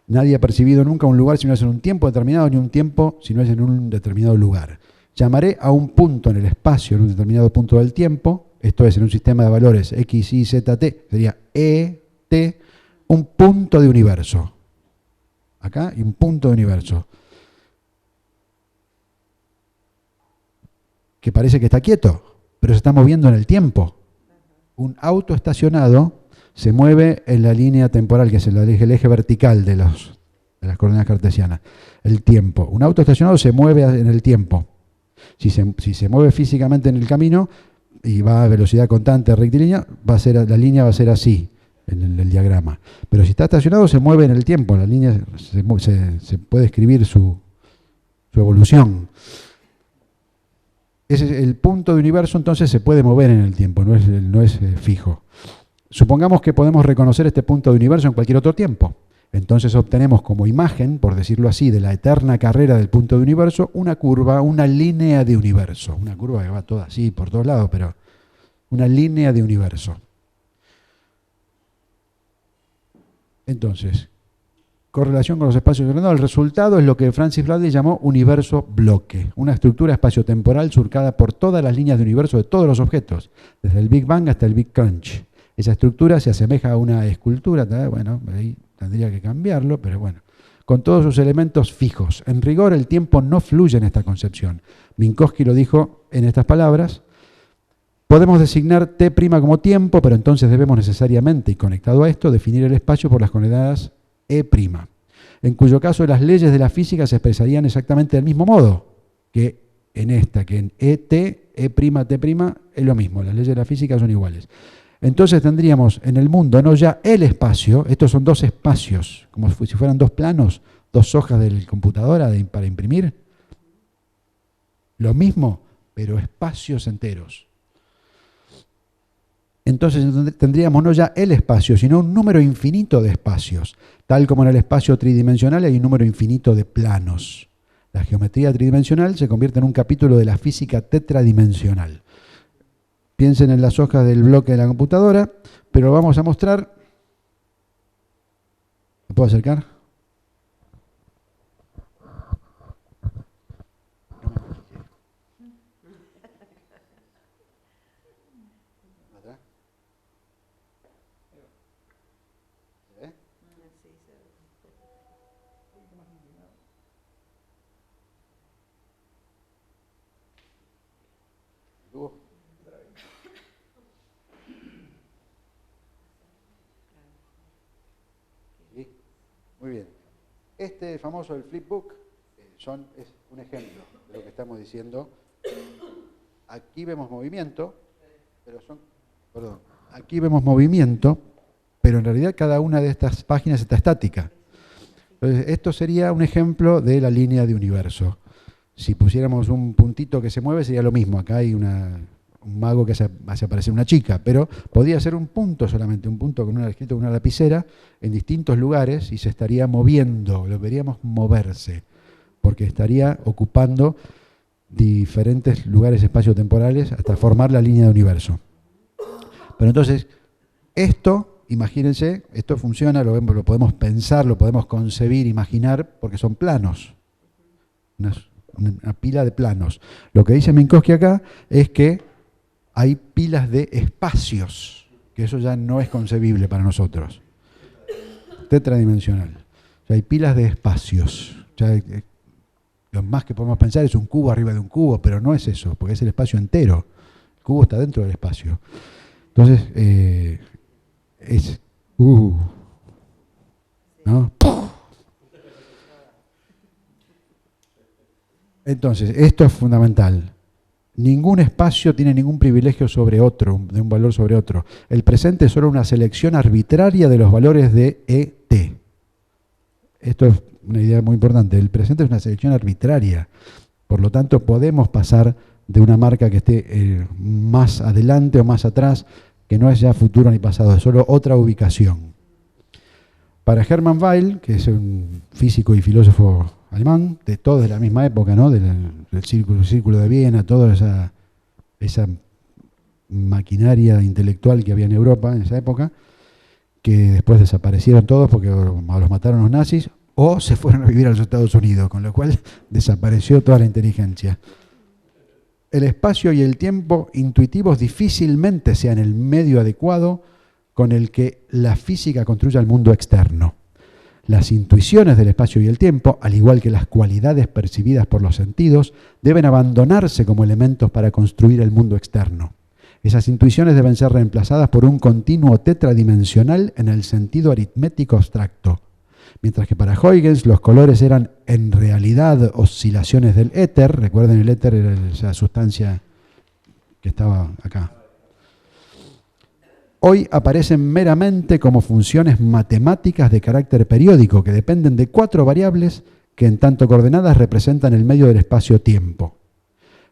Nadie ha percibido nunca un lugar si no es en un tiempo determinado, ni un tiempo si no es en un determinado lugar. Llamaré a un punto en el espacio, en un determinado punto del tiempo, esto es en un sistema de valores X, Y, Z, T, sería E, T, un punto de universo. Acá y un punto de universo. Que parece que está quieto, pero se está moviendo en el tiempo. Un auto estacionado se mueve en la línea temporal, que es el eje vertical de las coordenadas cartesianas, el tiempo. Un auto estacionado se mueve en el tiempo. Si se mueve físicamente en el camino y va a velocidad constante rectilínea, la línea va a ser así en el diagrama. Pero si está estacionado se mueve en el tiempo, la línea se puede escribir su evolución. El punto de universo entonces se puede mover en el tiempo, no es fijo. Supongamos que podemos reconocer este punto de universo en cualquier otro tiempo. Entonces obtenemos como imagen, por decirlo así, de la eterna carrera del punto de universo, una curva, una línea de universo. Una curva que va toda así por todos lados, pero una línea de universo. Entonces, correlación con los espacios ordenados. El resultado es lo que Francis Bradley llamó universo bloque, una estructura espaciotemporal surcada por todas las líneas de universo de todos los objetos, desde el Big Bang hasta el Big Crunch. Esa estructura se asemeja a una escultura, bueno, ahí tendría que cambiarlo, pero bueno, con todos sus elementos fijos. En rigor, el tiempo no fluye en esta concepción. Minkowski lo dijo en estas palabras: podemos designar T' como tiempo, pero entonces debemos necesariamente, y conectado a esto, definir el espacio por las coordenadas E', en cuyo caso las leyes de la física se expresarían exactamente del mismo modo que en esta, que en ET, E', T' es lo mismo, las leyes de la física son iguales. Entonces tendríamos en el mundo no ya el espacio, estos son 2 espacios, como si fueran 2 planos, 2 hojas de la computadora para imprimir. Lo mismo, pero espacios enteros. Entonces tendríamos no ya el espacio, sino un número infinito de espacios, tal como en el espacio tridimensional hay un número infinito de planos. La geometría tridimensional se convierte en un capítulo de la física tetradimensional. Piensen en las hojas del bloque de la computadora, pero lo vamos a mostrar. ¿Me puedo acercar? Muy bien. Este famoso, el flipbook, es un ejemplo de lo que estamos diciendo. Aquí vemos movimiento, aquí vemos movimiento, pero en realidad cada una de estas páginas está estática. Entonces, esto sería un ejemplo de la línea de universo. Si pusiéramos un puntito que se mueve, sería lo mismo. Acá hay un mago que hace aparecer una chica, pero podría ser un punto solamente, un punto escrito con una lapicera en distintos lugares y se estaría moviendo, lo veríamos moverse, porque estaría ocupando diferentes lugares espaciotemporales hasta formar la línea de universo. Pero entonces, esto, imagínense, esto funciona, lo podemos pensar, lo podemos concebir, imaginar, porque son planos, una pila de planos. Lo que dice Minkowski acá es que hay pilas de espacios, que eso ya no es concebible para nosotros. Tetradimensional. O sea, hay pilas de espacios. O sea, lo más que podemos pensar es un cubo arriba de un cubo, pero no es eso, porque es el espacio entero. cubo está dentro del espacio. Entonces, es... ¿no? Entonces, esto es fundamental. Ningún espacio tiene ningún privilegio sobre otro, de un valor sobre otro. El presente es solo una selección arbitraria de los valores de ET. Esto es una idea muy importante. El presente es una selección arbitraria. Por lo tanto, podemos pasar de una marca que esté más adelante o más atrás, que no es ya futuro ni pasado, es solo otra ubicación. Para Hermann Weyl, que es un físico y filósofo alemán, de todos de la misma época, ¿no? del círculo de Viena, toda esa maquinaria intelectual que había en Europa en esa época, que después desaparecieron todos porque o los mataron los nazis o se fueron a vivir a los Estados Unidos, con lo cual desapareció toda la inteligencia. El espacio y el tiempo intuitivos difícilmente sean el medio adecuado con el que la física construya el mundo externo. Las intuiciones del espacio y el tiempo, al igual que las cualidades percibidas por los sentidos, deben abandonarse como elementos para construir el mundo externo. Esas intuiciones deben ser reemplazadas por un continuo tetradimensional en el sentido aritmético abstracto. Mientras que para Huygens los colores eran en realidad oscilaciones del éter, recuerden el éter era esa sustancia que estaba acá. Hoy aparecen meramente como funciones matemáticas de carácter periódico que dependen de 4 variables que en tanto coordenadas representan el medio del espacio-tiempo.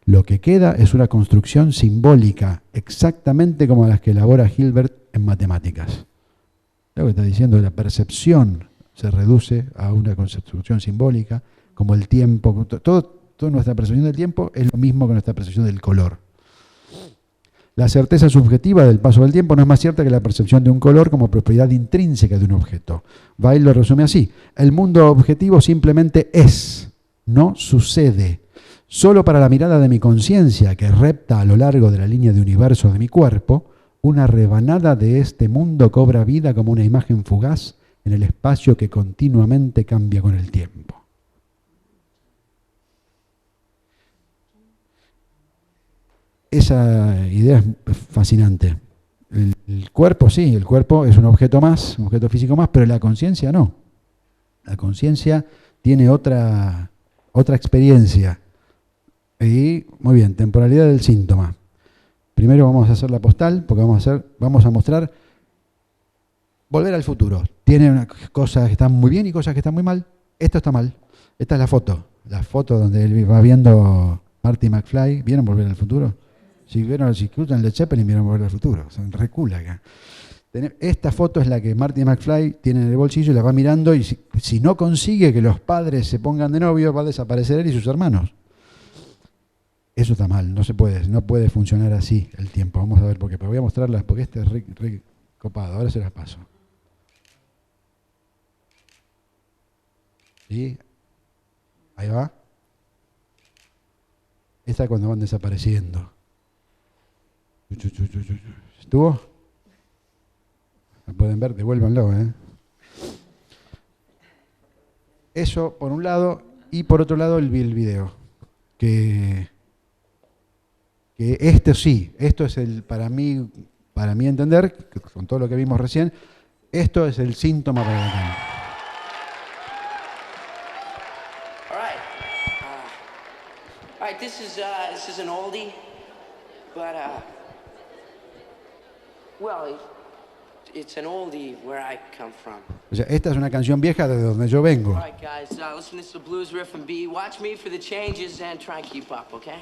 Lo que queda es una construcción simbólica, exactamente como las que elabora Hilbert en matemáticas. Lo que está diciendo, la percepción se reduce a una construcción simbólica, como el tiempo. Toda nuestra percepción del tiempo es lo mismo que nuestra percepción del color. La certeza subjetiva del paso del tiempo no es más cierta que la percepción de un color como propiedad intrínseca de un objeto. Weyl lo resume así: el mundo objetivo simplemente es, no sucede. Solo para la mirada de mi conciencia, que repta a lo largo de la línea de universo de mi cuerpo, una rebanada de este mundo cobra vida como una imagen fugaz en el espacio que continuamente cambia con el tiempo. Esa idea es fascinante. El cuerpo sí, el cuerpo es un objeto más, un objeto físico más, pero la conciencia no. La conciencia tiene otra experiencia. Y, muy bien, temporalidad del síntoma. Primero vamos a hacer la postal, porque vamos a mostrar Volver al Futuro. Tiene cosas que están muy bien y cosas que están muy mal. Esto está mal. Esta es la foto donde él va viendo Marty McFly. ¿Vieron Volver al Futuro? Si escuchan Led Zeppelin, vieron Volver al Futuro. Son recula acá. Esta foto es la que Marty McFly tiene en el bolsillo y la va mirando, y si no consigue que los padres se pongan de novio, va a desaparecer él y sus hermanos. Eso está mal, no puede funcionar así el tiempo. Vamos a ver por qué, pero voy a mostrarlas porque este es re copado. Ahora se las paso. ¿Sí? Ahí va. Esta es cuando van desapareciendo. ¿Estuvo? ¿Lo pueden ver? Devuélvanlo, ¿eh? Eso por un lado, y por otro lado el video. Que esto sí, esto es para mí entender, con todo lo que vimos recién, esto es el síntoma para el cambio. All right, this is an oldie, but well, it's an oldie where I come from. O sea, esta es una canción vieja de donde yo vengo. All right, guys, listen, this is the blues riff and B. Watch me for the changes and try and keep up, okay?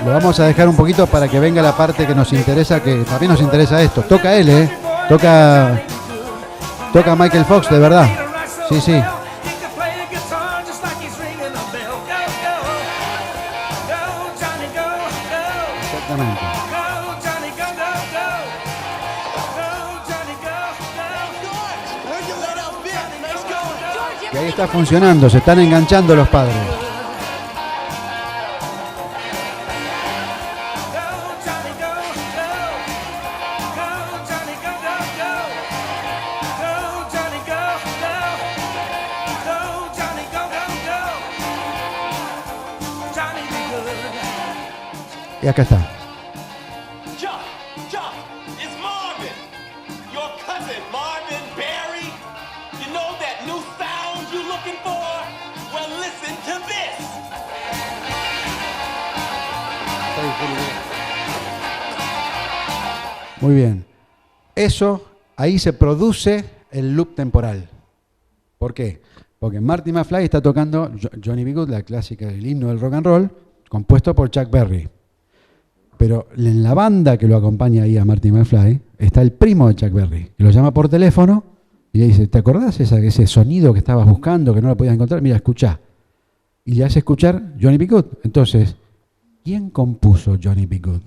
Lo vamos a dejar un poquito para que venga la parte que nos interesa, que también nos interesa esto. Toca él, toca Michael Fox, de verdad. Sí, sí. Exactamente. Y ahí está funcionando, se están enganchando los padres. Y acá está. Chuck, it's Marvin. Your cousin, Marvin Berry. You know that new sound you looking for? Well, listen to this. Muy bien. Eso, ahí se produce el loop temporal. ¿Por qué? Porque Marty McFly está tocando Johnny B. Good, la clásica, el himno del rock and roll, compuesto por Chuck Berry. Pero en la banda que lo acompaña ahí a Marty McFly está el primo de Chuck Berry, que lo llama por teléfono y le dice, ¿te acordás ese sonido que estabas buscando, que no lo podías encontrar? Mira, escuchá. Y le hace escuchar Johnny B. Good. Entonces, ¿quién compuso Johnny B. Good?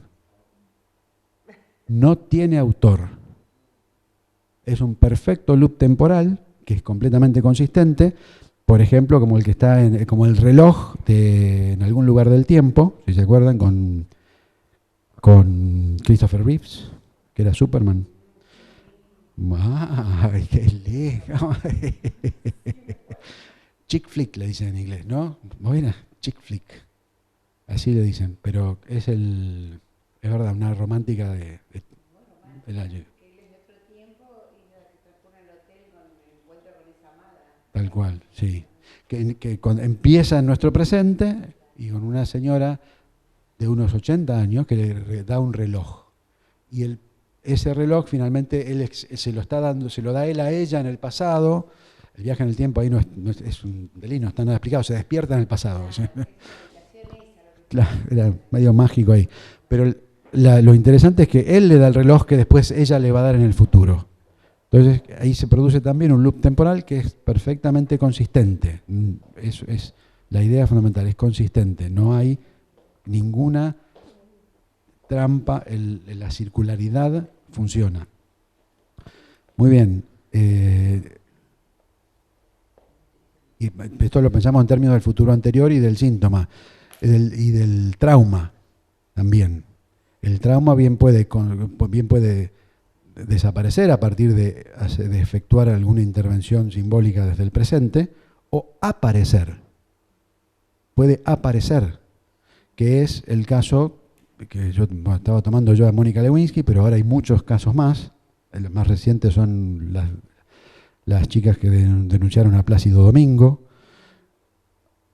No tiene autor. Es un perfecto loop temporal que es completamente consistente, por ejemplo, como el que está como el reloj en algún lugar del tiempo, si se acuerdan, con Christopher Reeves, que era Superman. ¡Ay, qué lejos! Chick flick le dicen en inglés, ¿no? Bueno, chick flick. Así le dicen, pero es verdad, una romántica del año. Tal cual, sí. Que empieza en nuestro presente y con una señora de unos 80 años que le da un reloj. Y ese reloj finalmente él se lo da él a ella en el pasado. El viaje en el tiempo ahí no es un delito, no está nada explicado, se despierta en el pasado. Claro, era medio mágico ahí. Pero lo interesante es que él le da el reloj que después ella le va a dar en el futuro. Entonces ahí se produce también un loop temporal que es perfectamente consistente. Es la idea fundamental, es consistente. No hay ninguna trampa, la circularidad funciona. Muy bien. Y esto lo pensamos en términos del futuro anterior y del síntoma, y del trauma también. El trauma bien puede desaparecer a partir de efectuar alguna intervención simbólica desde el presente, o aparecer. Puede aparecer, que es el caso que estaba tomando yo a Mónica Lewinsky, pero ahora hay muchos casos más. Los más recientes son las chicas que denunciaron a Plácido Domingo,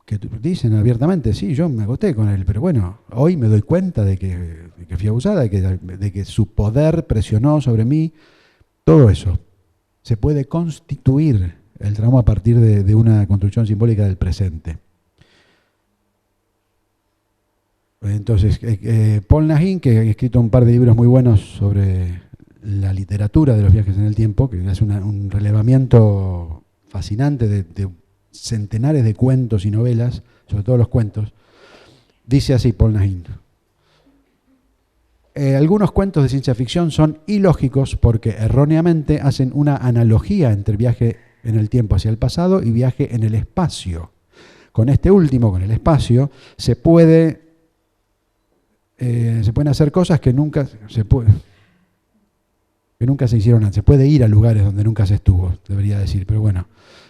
que dicen abiertamente, sí, yo me acosté con él, pero bueno, hoy me doy cuenta de que fui abusada, de que su poder presionó sobre mí. Todo eso. Se puede constituir el trauma a partir de una construcción simbólica del presente. Entonces, Paul Nahin, que ha escrito un par de libros muy buenos sobre la literatura de los viajes en el tiempo, que hace un relevamiento fascinante de centenares de cuentos y novelas, sobre todo los cuentos, dice así Paul Nahin. Algunos cuentos de ciencia ficción son ilógicos porque erróneamente hacen una analogía entre viaje en el tiempo hacia el pasado y viaje en el espacio. Con este último, con el espacio, se pueden hacer cosas que nunca se hicieron antes. Se puede ir a lugares donde nunca se estuvo, debería decir, pero bueno.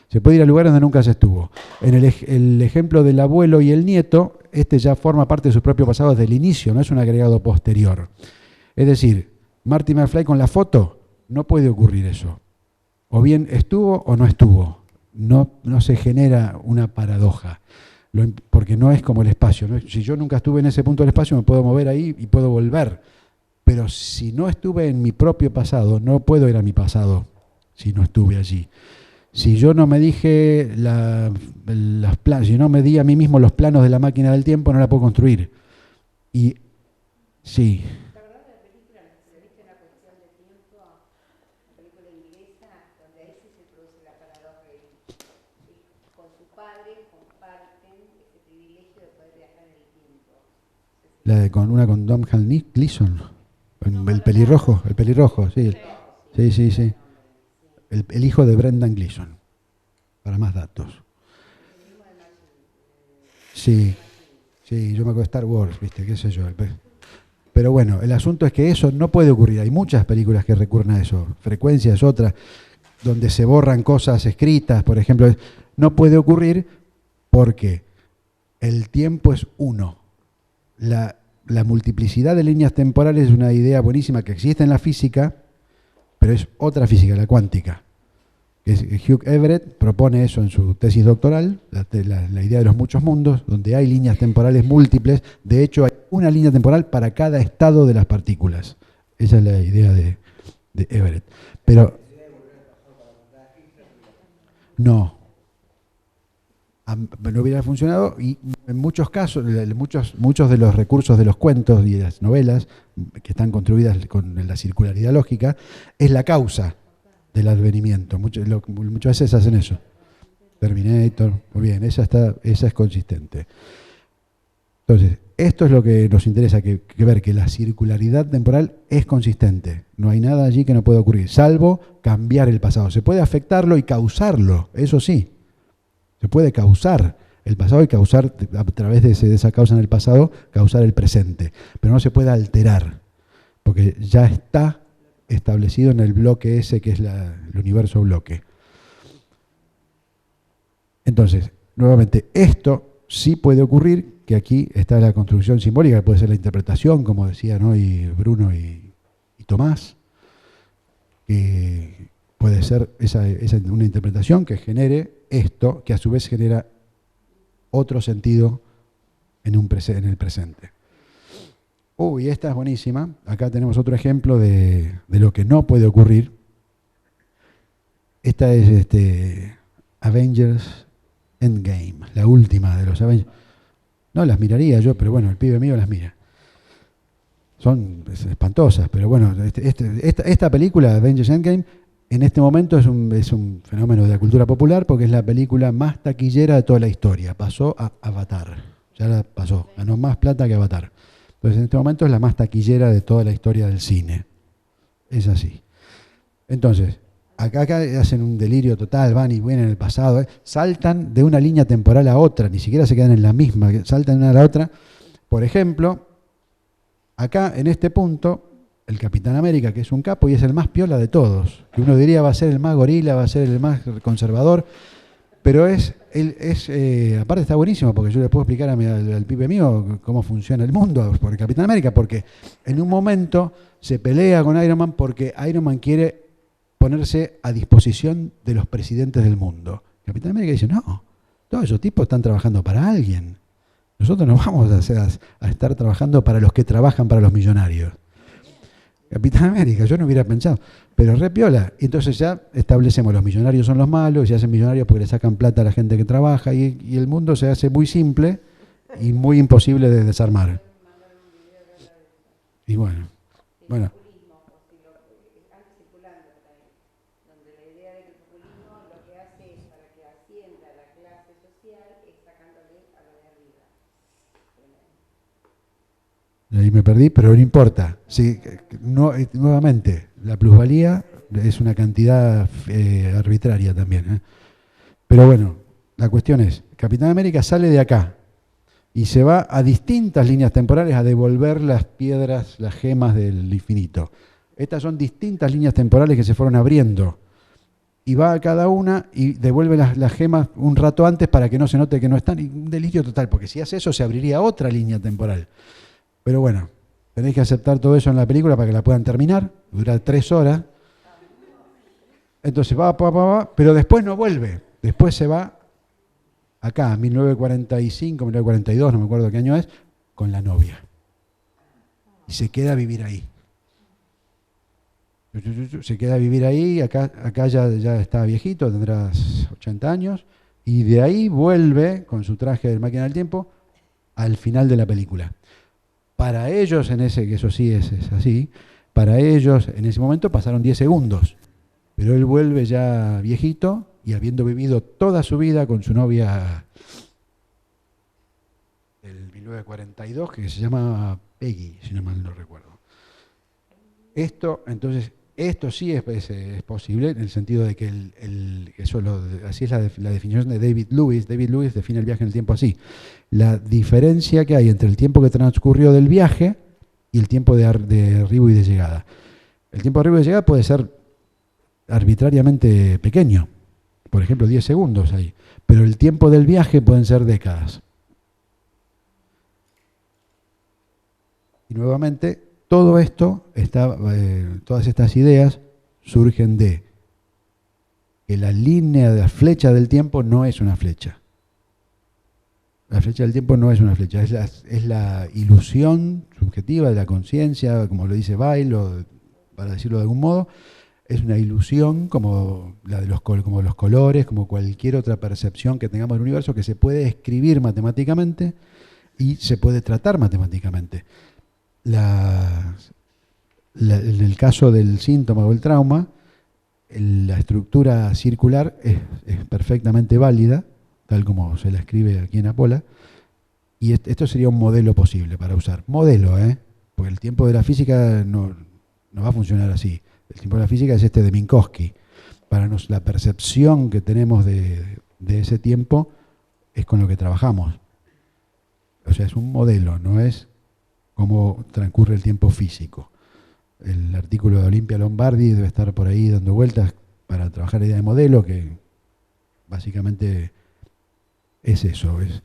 Se puede ir a lugares donde nunca se estuvo. En el ejemplo del abuelo y el nieto, este ya forma parte de su propio pasado desde el inicio, no es un agregado posterior. Es decir, Marty McFly con la foto, no puede ocurrir eso. O bien estuvo o no estuvo. No se genera una paradoja, porque no es como el espacio, ¿no? Si yo nunca estuve en ese punto del espacio, me puedo mover ahí y puedo volver. Pero si no estuve en mi propio pasado, no puedo ir a mi pasado si no estuve allí. Si yo no me dije si no me di a mí mismo los planos de la máquina del tiempo, no la puedo construir. Y sí. ¿Te acordás de la película que viste una cuestión de tiempo? La película inglesa, donde ahí sí se produce la paradoja y con su padre comparten ese privilegio de poder viajar en el tiempo. Con Domhnall Gleeson, el pelirrojo, sí. Sí. El hijo de Brendan Gleeson. para más datos. Sí, sí, yo me acuerdo de Star Wars, ¿viste? ¿Qué sé yo? Pero bueno, el asunto es que eso no puede ocurrir. Hay muchas películas que recurren a eso. Frecuencia es otra, donde se borran cosas escritas, por ejemplo. No puede ocurrir porque el tiempo es uno. La multiplicidad de líneas temporales es una idea buenísima que existe en la física, pero es otra física, la cuántica. Hugh Everett propone eso en su tesis doctoral, la idea de los muchos mundos, donde hay líneas temporales múltiples. De hecho, hay una línea temporal para cada estado de las partículas. Esa es la idea de Everett. Pero no hubiera funcionado, y en muchos casos, muchos de los recursos de los cuentos y de las novelas que están construidas con la circularidad lógica, es la causa del advenimiento. Muchas veces hacen eso. Terminator, muy bien, esa es consistente. Entonces, esto es lo que nos interesa, que ver que la circularidad temporal es consistente. No hay nada allí que no pueda ocurrir, salvo cambiar el pasado. Se puede afectarlo y causarlo, eso sí. Se puede causar el pasado y causar, a través de esa causa en el pasado, causar el presente. Pero no se puede alterar, porque ya está establecido en el bloque ese que es el universo bloque. Entonces, nuevamente, esto sí puede ocurrir, que aquí está la construcción simbólica, que puede ser la interpretación, como decían hoy Bruno y Tomás, que puede ser una interpretación que genere esto, que a su vez genera otro sentido en el presente. Uy, esta es buenísima. Acá tenemos otro ejemplo de lo que no puede ocurrir. Esta es Avengers Endgame, la última de los Avengers. No las miraría yo, pero bueno, el pibe mío las mira. Son espantosas, pero bueno, esta película, Avengers Endgame, en este momento es un fenómeno de la cultura popular porque es la película más taquillera de toda la historia. Pasó a Avatar. Ya la pasó. Ganó más plata que Avatar. Entonces, en este momento es la más taquillera de toda la historia del cine. Es así. Entonces, acá hacen un delirio total, van y vienen en el pasado. Saltan de una línea temporal a otra, ni siquiera se quedan en la misma, saltan de una a la otra. Por ejemplo, acá en este punto, el Capitán América, que es un capo y es el más piola de todos, que uno diría va a ser el más gorila, va a ser el más conservador, pero aparte está buenísimo porque yo le puedo explicar al pibe mío cómo funciona el mundo por el Capitán América, porque en un momento se pelea con Iron Man porque Iron Man quiere ponerse a disposición de los presidentes del mundo. El Capitán América dice, no, todos esos tipos están trabajando para alguien. Nosotros no vamos a estar trabajando para los que trabajan para los millonarios. Capitán América, yo no hubiera pensado, pero re piola. Entonces ya establecemos los millonarios son los malos, y se hacen millonarios porque le sacan plata a la gente que trabaja, y el mundo se hace muy simple y muy imposible de desarmar. Y bueno. Ahí me perdí, pero no importa. Sí, nuevamente, la plusvalía es una cantidad arbitraria también. Pero bueno, la cuestión es, Capitán América sale de acá y se va a distintas líneas temporales a devolver las piedras, las gemas del infinito. Estas son distintas líneas temporales que se fueron abriendo. Y va a cada una y devuelve las gemas un rato antes para que no se note que no están. Y un delirio total, porque si hace eso se abriría otra línea temporal. Pero bueno, tenéis que aceptar todo eso en la película para que la puedan terminar. Dura 3 horas. Entonces va, pero después no vuelve. Después se va acá, 1945, 1942, no me acuerdo qué año es, con la novia. Y se queda a vivir ahí. Se queda a vivir ahí, acá ya está viejito, tendrá 80 años, y de ahí vuelve con su traje de máquina del tiempo al final de la película. Para ellos, que eso sí es así, para ellos en ese momento pasaron 10 segundos, pero él vuelve ya viejito y habiendo vivido toda su vida con su novia del 1942, que se llama Peggy, si no mal no recuerdo. Esto, entonces, Esto sí es posible, en el sentido de que así es la definición de David Lewis. David Lewis define el viaje en el tiempo así. La diferencia que hay entre el tiempo que transcurrió del viaje y el tiempo de arribo y de llegada. El tiempo de arribo y de llegada puede ser arbitrariamente pequeño, por ejemplo 10 segundos ahí, pero el tiempo del viaje pueden ser décadas. Y nuevamente, todo esto, todas estas ideas surgen de que la línea de la flecha del tiempo no es una flecha. La flecha del tiempo no es una flecha, es la ilusión subjetiva de la conciencia, como lo dice Boyle, para decirlo de algún modo, es una ilusión como los colores, como cualquier otra percepción que tengamos del universo, que se puede escribir matemáticamente y se puede tratar matemáticamente. En el caso del síntoma o el trauma, la estructura circular es perfectamente válida, tal como se la escribe aquí en Apola, y esto sería un modelo posible para usar. Modelo, porque el tiempo de la física no va a funcionar así. El tiempo de la física es este de Minkowski. Para la percepción que tenemos de ese tiempo es con lo que trabajamos. O sea, es un modelo, no es cómo transcurre el tiempo físico. El artículo de Olimpia Lombardi debe estar por ahí dando vueltas para trabajar la idea de modelo, que básicamente es eso, es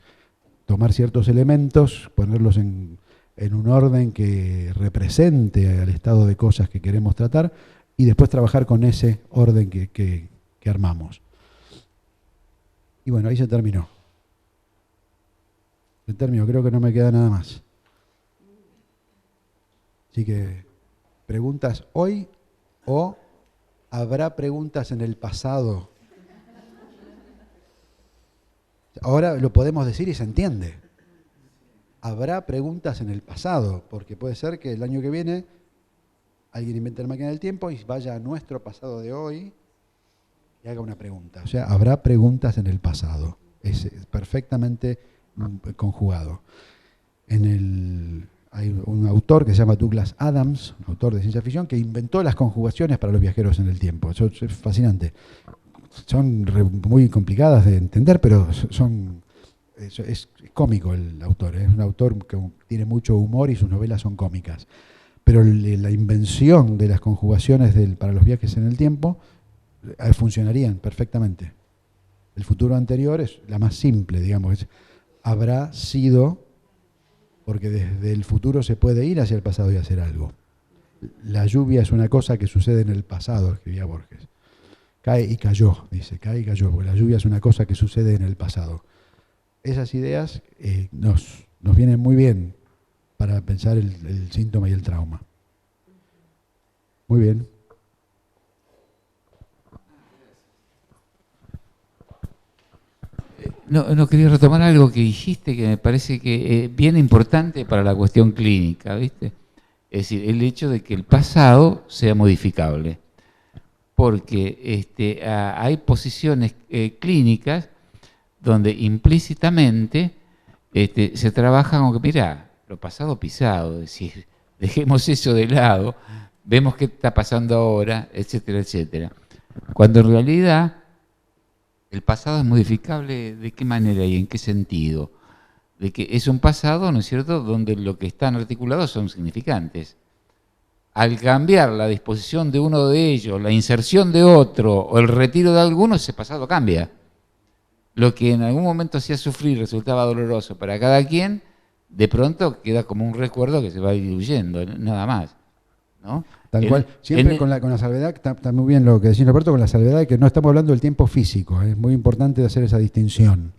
tomar ciertos elementos, ponerlos en un orden que represente al estado de cosas que queremos tratar y después trabajar con ese orden que armamos. Y bueno, ahí se terminó. Creo que no me queda nada más. Así que, ¿preguntas hoy o habrá preguntas en el pasado? Ahora lo podemos decir y se entiende. Habrá preguntas en el pasado, porque puede ser que el año que viene alguien invente la máquina del tiempo y vaya a nuestro pasado de hoy y haga una pregunta. O sea, habrá preguntas en el pasado. Es perfectamente conjugado. Hay un autor que se llama Douglas Adams, un autor de ciencia ficción, que inventó las conjugaciones para los viajeros en el tiempo. Eso es fascinante. Son muy complicadas de entender, pero es cómico el autor. Es un autor que tiene mucho humor y sus novelas son cómicas. Pero la invención de las conjugaciones para los viajes en el tiempo funcionarían perfectamente. El futuro anterior es la más simple, digamos. Habrá sido, porque desde el futuro se puede ir hacia el pasado y hacer algo. La lluvia es una cosa que sucede en el pasado, escribía Borges. Cae y cayó, dice, cae y cayó, porque la lluvia es una cosa que sucede en el pasado. Esas ideas nos vienen muy bien para pensar el síntoma y el trauma. Muy bien. No quería retomar algo que dijiste que me parece que es bien importante para la cuestión clínica, ¿viste? Es decir, el hecho de que el pasado sea modificable. Porque hay posiciones clínicas donde implícitamente se trabaja como que, mirá, lo pasado pisado, es decir, dejemos eso de lado, vemos qué está pasando ahora, etcétera, etcétera. Cuando en realidad el pasado es modificable, ¿de qué manera y en qué sentido? De que es un pasado, ¿no es cierto?, donde lo que están articulados son significantes. Al cambiar la disposición de uno de ellos, la inserción de otro o el retiro de alguno, ese pasado cambia. Lo que en algún momento hacía sufrir, resultaba doloroso para cada quien, de pronto queda como un recuerdo que se va diluyendo, nada más, ¿no? Tal cual, siempre con la salvedad, está muy bien lo que decía Roberto, con la salvedad de que no estamos hablando del tiempo físico. Es muy importante hacer esa distinción,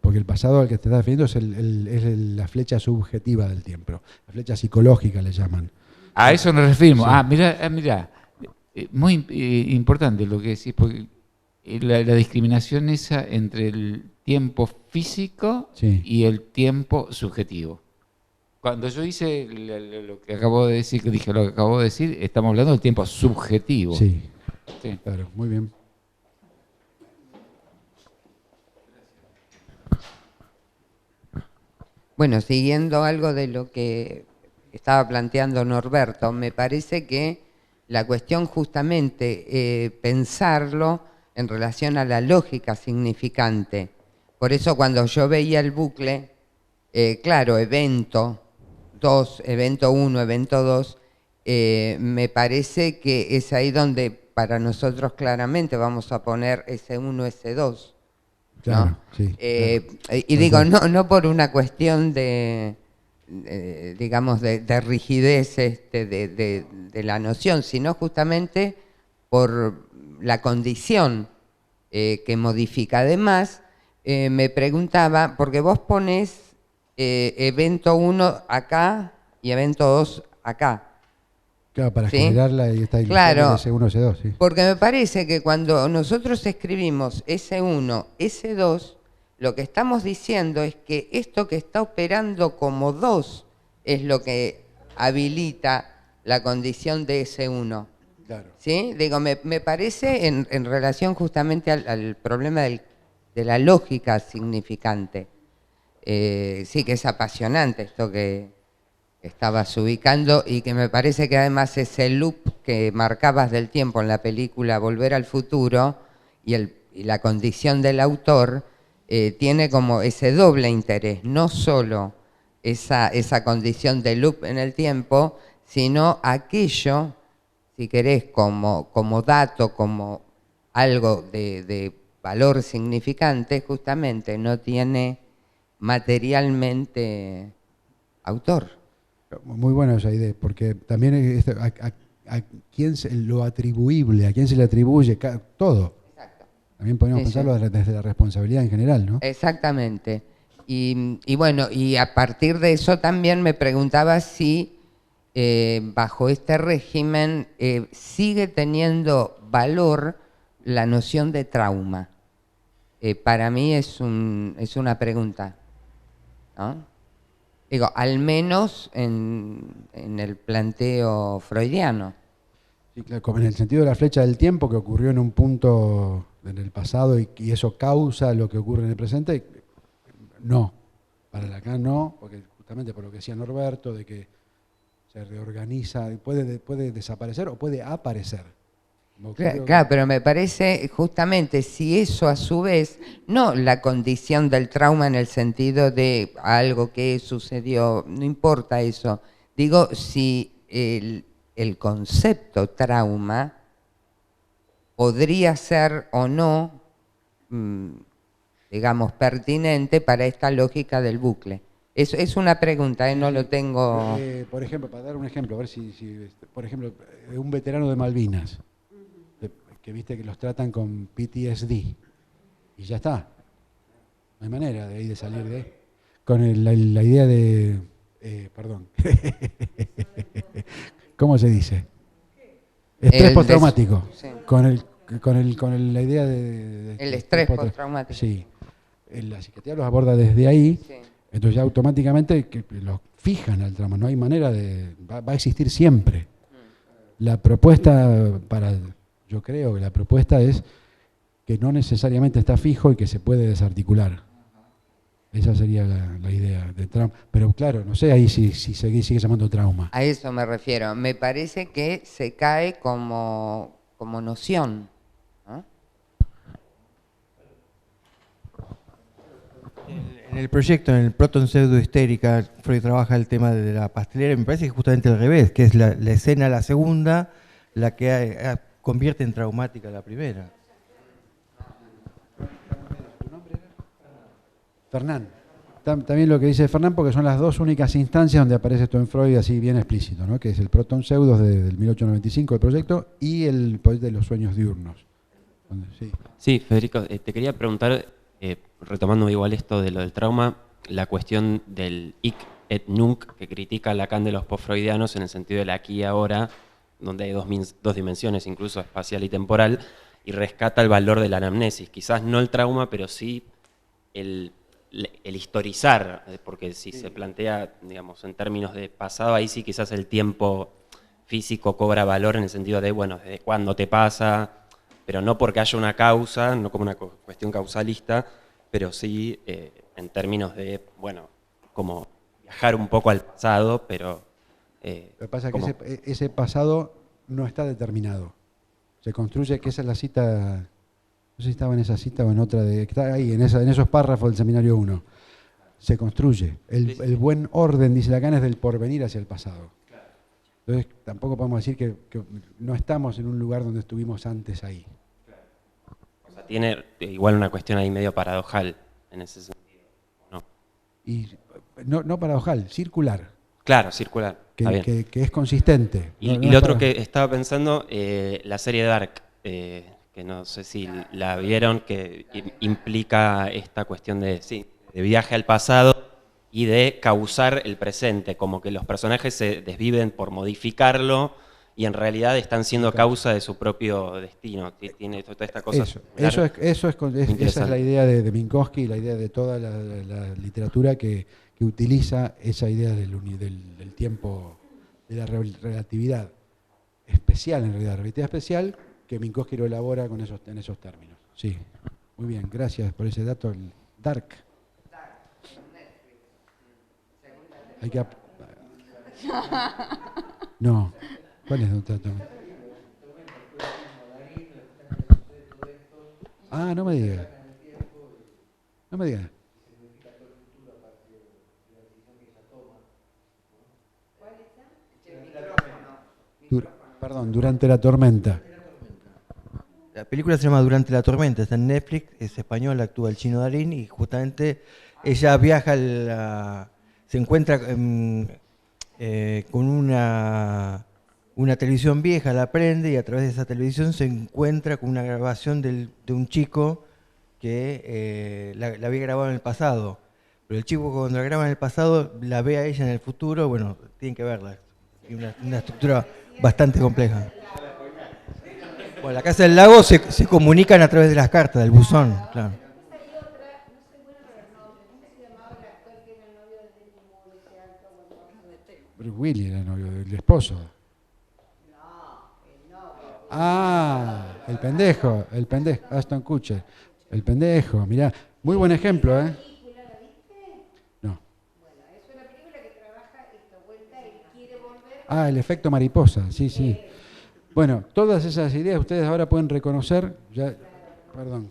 porque el pasado al que te estás refiriendo es la flecha subjetiva del tiempo, la flecha psicológica le llaman. A eso nos referimos. Sí. Mirá, muy importante lo que decís, porque la discriminación esa entre el tiempo físico y el tiempo subjetivo. Cuando yo hice lo que acabo de decir, estamos hablando del tiempo subjetivo. Sí, claro, muy bien. Bueno, siguiendo algo de lo que estaba planteando Norberto, me parece que La cuestión justamente pensarlo en relación a la lógica significante. Por eso cuando yo veía el bucle, claro, evento 2, evento 1, evento 2, me parece que es ahí donde para nosotros claramente vamos a poner S1, S2. Claro, ¿no? sí. Y digo, no por una cuestión de digamos, de rigidez de la noción, sino justamente por la condición que modifica. Además, me preguntaba, porque vos pones evento 1 acá y evento 2 acá. Claro, para ¿sí? generarla y está Claro, S1, S2, sí. porque me parece que cuando nosotros escribimos S1, S2, lo que estamos diciendo es que esto que está operando como 2 es lo que habilita la condición de S1. Claro. ¿Sí? Digo, me parece en relación justamente al problema de la lógica significante. Sí, que es apasionante esto que estabas ubicando y que me parece que además ese loop que marcabas del tiempo en la película Volver al Futuro y la condición del autor tiene como ese doble interés, no solo esa condición de loop en el tiempo, sino aquello, si querés, como dato, como algo de valor significante, justamente no tiene materialmente autor. Muy buena esa idea, porque también a quién lo atribuible, a quién se le atribuye todo. Exacto. También podemos pensarlo desde la responsabilidad en general, ¿no? Exactamente. Y bueno, y a partir de eso también me preguntaba si bajo este régimen sigue teniendo valor la noción de trauma. Para mí es una pregunta, ¿no? Digo, al menos en el planteo freudiano. Sí, claro, como en el sentido de la flecha del tiempo que ocurrió en un punto en el pasado y eso causa lo que ocurre en el presente, no. Para Lacan no, porque justamente por lo que decía Norberto, de que se reorganiza, puede desaparecer o puede aparecer. Claro, pero me parece justamente si eso a su vez, no la condición del trauma en el sentido de algo que sucedió, no importa eso. Digo, si el concepto trauma podría ser o no, digamos, pertinente para esta lógica del bucle. Es una pregunta, no lo tengo... por ejemplo, para dar un ejemplo, a ver si por ejemplo, un veterano de Malvinas, que viste que los tratan con PTSD, y ya está. No hay manera de ahí de salir de ahí. Con la idea de... perdón. ¿Cómo se dice? Estrés postraumático. Sí. Con la idea de el estrés postraumático. Sí. La psiquiatría los aborda desde ahí, sí. Entonces ya automáticamente los fijan al trauma. No hay manera de... Va a existir siempre. La propuesta yo creo que la propuesta es que no necesariamente está fijo y que se puede desarticular. Esa sería la idea de trauma. Pero claro, no sé ahí si sigue llamando trauma. A eso me refiero. Me parece que se cae como noción, ¿no? En el proyecto, en el Proton Pseudohistérica, Freud trabaja el tema de la pastelera, y me parece que es justamente al revés, que es la escena, la segunda, la que convierte en traumática la primera. ¿Tu nombre era? Fernán. También lo que dice Fernán, porque son las dos únicas instancias donde aparece esto en Freud así bien explícito, ¿no? Que es el Proton Pseudos del 1895 del proyecto y el proyecto de los sueños diurnos. Sí, Federico, te quería preguntar, retomando igual esto de lo del trauma, la cuestión del Ich et Nunc que critica Lacan de los post-freudianos en el sentido del aquí y ahora, donde hay dos dimensiones, incluso espacial y temporal, y rescata el valor de la anamnesis. Quizás no el trauma, pero sí el historizar, porque si se plantea, digamos, en términos de pasado, ahí sí quizás el tiempo físico cobra valor en el sentido de, bueno, desde cuándo te pasa, pero no porque haya una causa, no como una cuestión causalista, pero sí en términos de, bueno, como viajar un poco al pasado, pero... Lo que pasa es que ese pasado no está determinado. Se construye, que esa es la cita, no sé si estaba en esa cita o en otra, que está ahí, en esos párrafos del seminario 1. Se construye. El buen orden, dice Lacan, es del porvenir hacia el pasado. Entonces tampoco podemos decir que no estamos en un lugar donde estuvimos antes ahí. O sea, tiene igual una cuestión ahí medio paradojal en ese sentido, ¿no? Y no paradojal, circular. Claro, circular. Que es consistente. Y lo otro que estaba pensando, la serie Dark, que no sé si la vieron, que implica esta cuestión de viaje al pasado y de causar el presente, como que los personajes se desviven por modificarlo y en realidad están siendo causa de su propio destino. Tiene toda esta cosa. Esa es la idea de Minkowski, la idea de toda la literatura que utiliza esa idea del tiempo, de la relatividad especial, en realidad, relatividad especial, que Minkowski lo elabora en esos términos. Sí, muy bien, gracias por ese dato. Dark. Hay que... No, ¿cuál es el dato? Ah, no me digas. No me digas. Perdón, Durante la tormenta. La película se llama Durante la tormenta, está en Netflix, es española, actúa el Chino Darín y justamente ella viaja se encuentra con una televisión vieja, la prende y a través de esa televisión se encuentra con una grabación de un chico que la había grabado en el pasado. Pero el chico cuando la graba en el pasado la ve a ella en el futuro, bueno, tienen que verla. Es una estructura bastante compleja. Bueno, la Casa del Lago se comunican a través de las cartas, del buzón, claro. Bruce Willis era el novio del esposo. Ah, el pendejo, Ashton Kutcher. El pendejo, mirá, muy buen ejemplo, ¿eh? No. Ah, el efecto mariposa, sí. Bueno, todas esas ideas ustedes ahora pueden reconocer, perdón.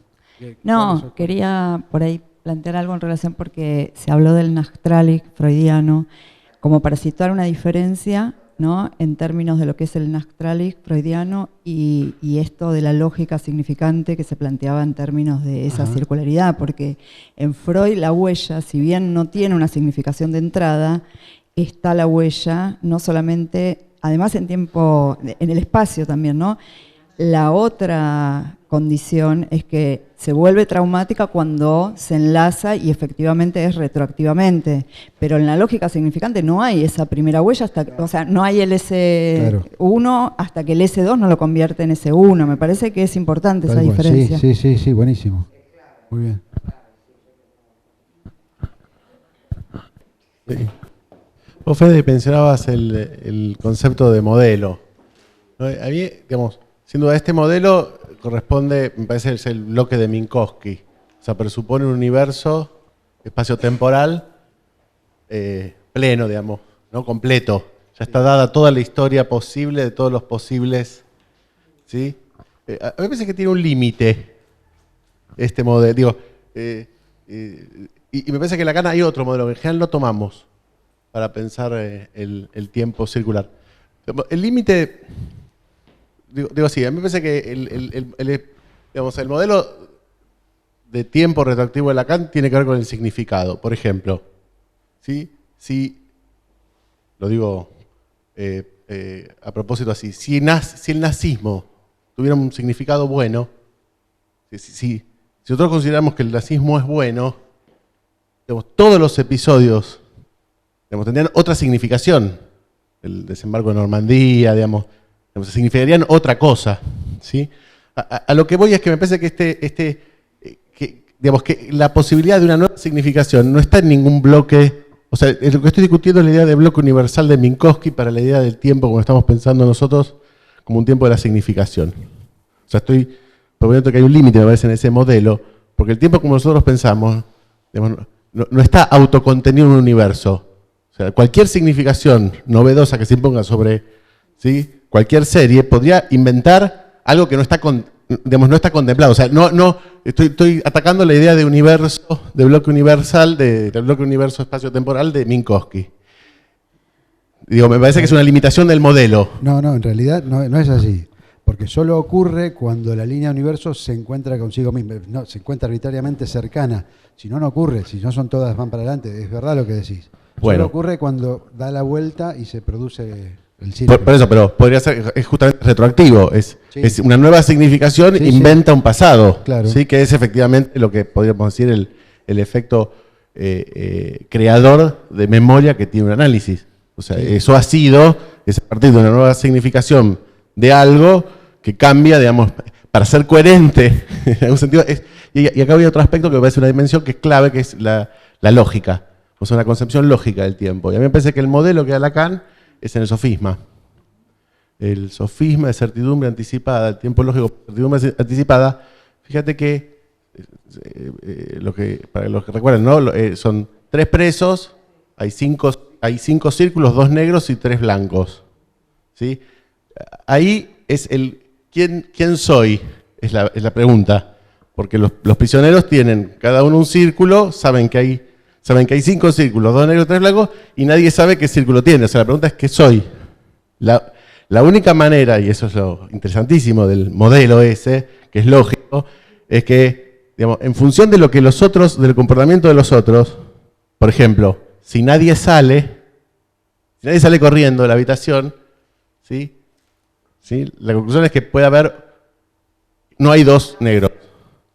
No, quería por ahí plantear algo en relación porque se habló del Nachträglich freudiano, como para situar una diferencia, ¿no?, en términos de lo que es el Nachträglich freudiano y esto de la lógica significante que se planteaba en términos de esa circularidad, porque en Freud la huella, si bien no tiene una significación de entrada, está la huella no solamente, además en tiempo, en el espacio también, ¿no? La otra condición es que se vuelve traumática cuando se enlaza y efectivamente es retroactivamente. Pero en la lógica significante no hay esa primera huella, o sea, no hay el S1 hasta que el S2 no lo convierte en S1. Me parece que es importante esa diferencia. Sí, buenísimo. Muy bien. Sí. Vos, Fede, mencionabas el concepto de modelo. ¿No? A mí, digamos, sin duda, este modelo corresponde, me parece, es el bloque de Minkowski. O sea, presupone un universo espacio-temporal pleno, digamos, ¿no? Completo. Ya está dada toda la historia posible de todos los posibles. ¿Sí? A mí me parece que tiene un límite este modelo. Digo, y me parece que en Lacan hay otro modelo que en general no tomamos para pensar el tiempo circular. El límite... Digo así, a mí me parece que el modelo de tiempo retroactivo de Lacan tiene que ver con el significado. Por ejemplo, ¿sí? Si lo digo a propósito así, si el nazismo tuviera un significado bueno, si nosotros consideramos que el nazismo es bueno, digamos, todos los episodios tendrían otra significación. El desembarco de Normandía, digamos, significarían otra cosa, ¿sí? A lo que voy es que me parece que digamos que la posibilidad de una nueva significación no está en ningún bloque. O sea, lo que estoy discutiendo es la idea de bloque universal de Minkowski para la idea del tiempo como estamos pensando nosotros como un tiempo de la significación. O sea, estoy proponiendo que hay un límite, me parece, en ese modelo, porque el tiempo como nosotros pensamos, digamos, no está autocontenido en un universo. O sea, cualquier significación novedosa que se imponga sobre, ¿sí?, cualquier serie podría inventar algo que no está, digamos, no está contemplado. O sea, estoy atacando la idea de universo, de bloque universal, del bloque universo espacio-temporal de Minkowski. Digo, me parece que es una limitación del modelo. No, en realidad no es así. Porque solo ocurre cuando la línea de universo se encuentra consigo misma, no, se encuentra arbitrariamente cercana. Si no, no ocurre. Si no son todas, van para adelante. Es verdad lo que decís. Bueno. Solo ocurre cuando da la vuelta y se produce el círculo. Por eso, pero podría ser, es justamente retroactivo. Es una nueva significación, Sí, inventa un pasado. Claro. ¿Sí? Que es efectivamente lo que podríamos decir el efecto creador de memoria que tiene un análisis. O sea, eso ha sido, es a partir de una nueva significación de algo que cambia, digamos, para ser coherente, en algún sentido. Y acá hay otro aspecto que me parece una dimensión que es clave, que es la lógica. O sea, una concepción lógica del tiempo. Y a mí me parece que el modelo que da Lacan es en el sofisma. El sofisma de certidumbre anticipada, el tiempo lógico de certidumbre anticipada. Fíjate que, para los que recuerdan, ¿no? Son 3 presos, hay 5 círculos, 2 negros y 3 blancos. ¿Sí? Ahí es ¿quién soy? Es la pregunta. Porque los prisioneros tienen cada uno un círculo, saben que hay 5 círculos, 2 negros y 3 blancos, y nadie sabe qué círculo tiene. O sea, la pregunta es ¿qué soy? La única manera, y eso es lo interesantísimo del modelo ese, que es lógico, es que, digamos, en función de lo que los otros, del comportamiento de los otros, por ejemplo, si nadie sale corriendo de la habitación, ¿sí? La conclusión es que puede haber, no hay 2 negros.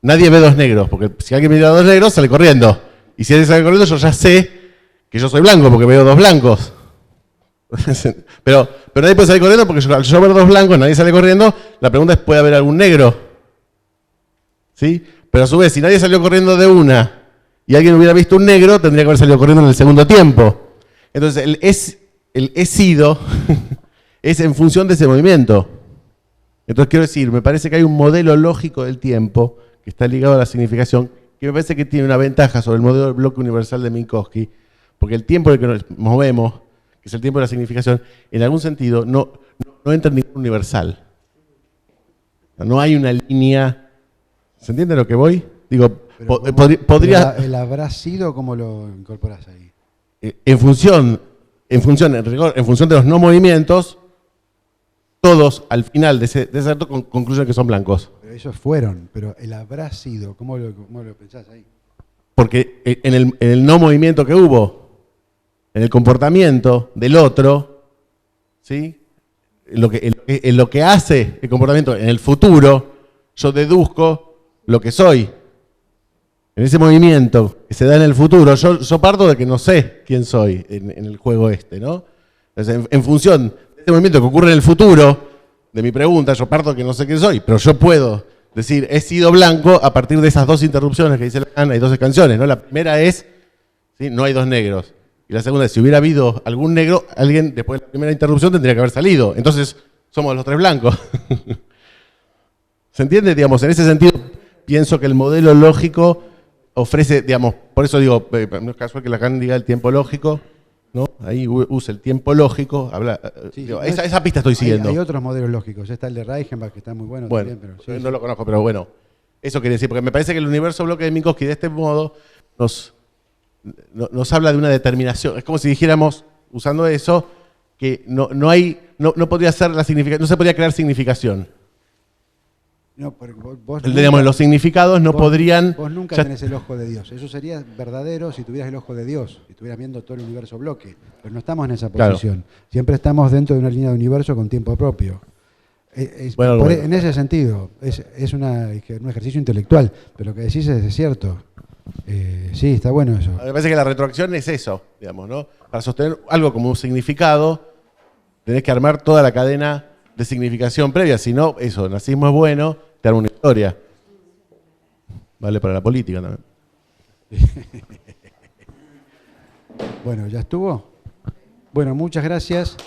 Nadie ve 2 negros, porque si alguien mira a 2 negros, sale corriendo. Y si alguien sale corriendo, yo ya sé que yo soy blanco, porque veo 2 blancos. pero nadie puede salir corriendo, porque al yo ver 2 blancos, nadie sale corriendo. La pregunta es, ¿puede haber algún negro? ¿Sí? Pero a su vez, si nadie salió corriendo de una, y alguien hubiera visto un negro, tendría que haber salido corriendo en el segundo tiempo. Entonces, el he sido es en función de ese movimiento. Entonces, quiero decir, me parece que hay un modelo lógico del tiempo que está ligado a la significación, que me parece que tiene una ventaja sobre el modelo del bloque universal de Minkowski, porque el tiempo en el que nos movemos, que es el tiempo de la significación, en algún sentido no entra en ningún universal. No hay una línea. ¿Se entiende lo que voy? Digo, podría. ¿El habrá sido cómo lo incorporás ahí? En función de los no movimientos, todos al final de ese acto concluyen que son blancos. Pero esos fueron, pero el habrá sido, ¿cómo lo pensás ahí? Porque en el no movimiento que hubo, en el comportamiento del otro, ¿sí? En lo que hace el comportamiento en el futuro, yo deduzco lo que soy. En ese movimiento que se da en el futuro, yo parto de que no sé quién soy en el juego este, ¿no? Entonces, en función de este movimiento que ocurre en el futuro, de mi pregunta, yo parto de que no sé quién soy, pero yo puedo decir, he sido blanco a partir de esas 2 interrupciones que dice Lacan, hay 12 canciones, ¿no? La primera es, ¿sí? No hay 2 negros. Y la segunda es, si hubiera habido algún negro, alguien después de la primera interrupción tendría que haber salido. Entonces, somos los 3 blancos. ¿Se entiende? Digamos, en ese sentido, pienso que el modelo lógico ofrece, digamos, por eso digo, no es casual que Lacan diga el tiempo lógico, ¿no? Ahí usa el tiempo lógico, habla, Sí, digo, esa pista estoy siguiendo. Hay otros modelos lógicos, está el de Reichenbach, que está muy bueno, Bueno, también, pero no lo conozco, pero bueno, eso quiere decir, porque me parece que el universo bloque de Minkowski de este modo nos habla de una determinación. Es como si dijéramos, usando eso, que no podría ser la significación, no se podría crear significación. No, porque vos Digamos, los significados no podrían. Vos nunca tenés el ojo de Dios. Eso sería verdadero si tuvieras el ojo de Dios, si estuvieras viendo todo el universo bloque. Pero no estamos en esa posición. Claro. Siempre estamos dentro de una línea de universo con tiempo propio. En ese sentido, es un ejercicio intelectual, pero lo que decís es cierto. Sí, está bueno eso. Me parece que la retroacción es eso, digamos, ¿no? Para sostener algo como un significado, tenés que armar toda la cadena de significación previa. Si no, eso, el nazismo es bueno, te arma una historia. Vale para la política también. Bueno, ¿ya estuvo? Bueno, muchas gracias.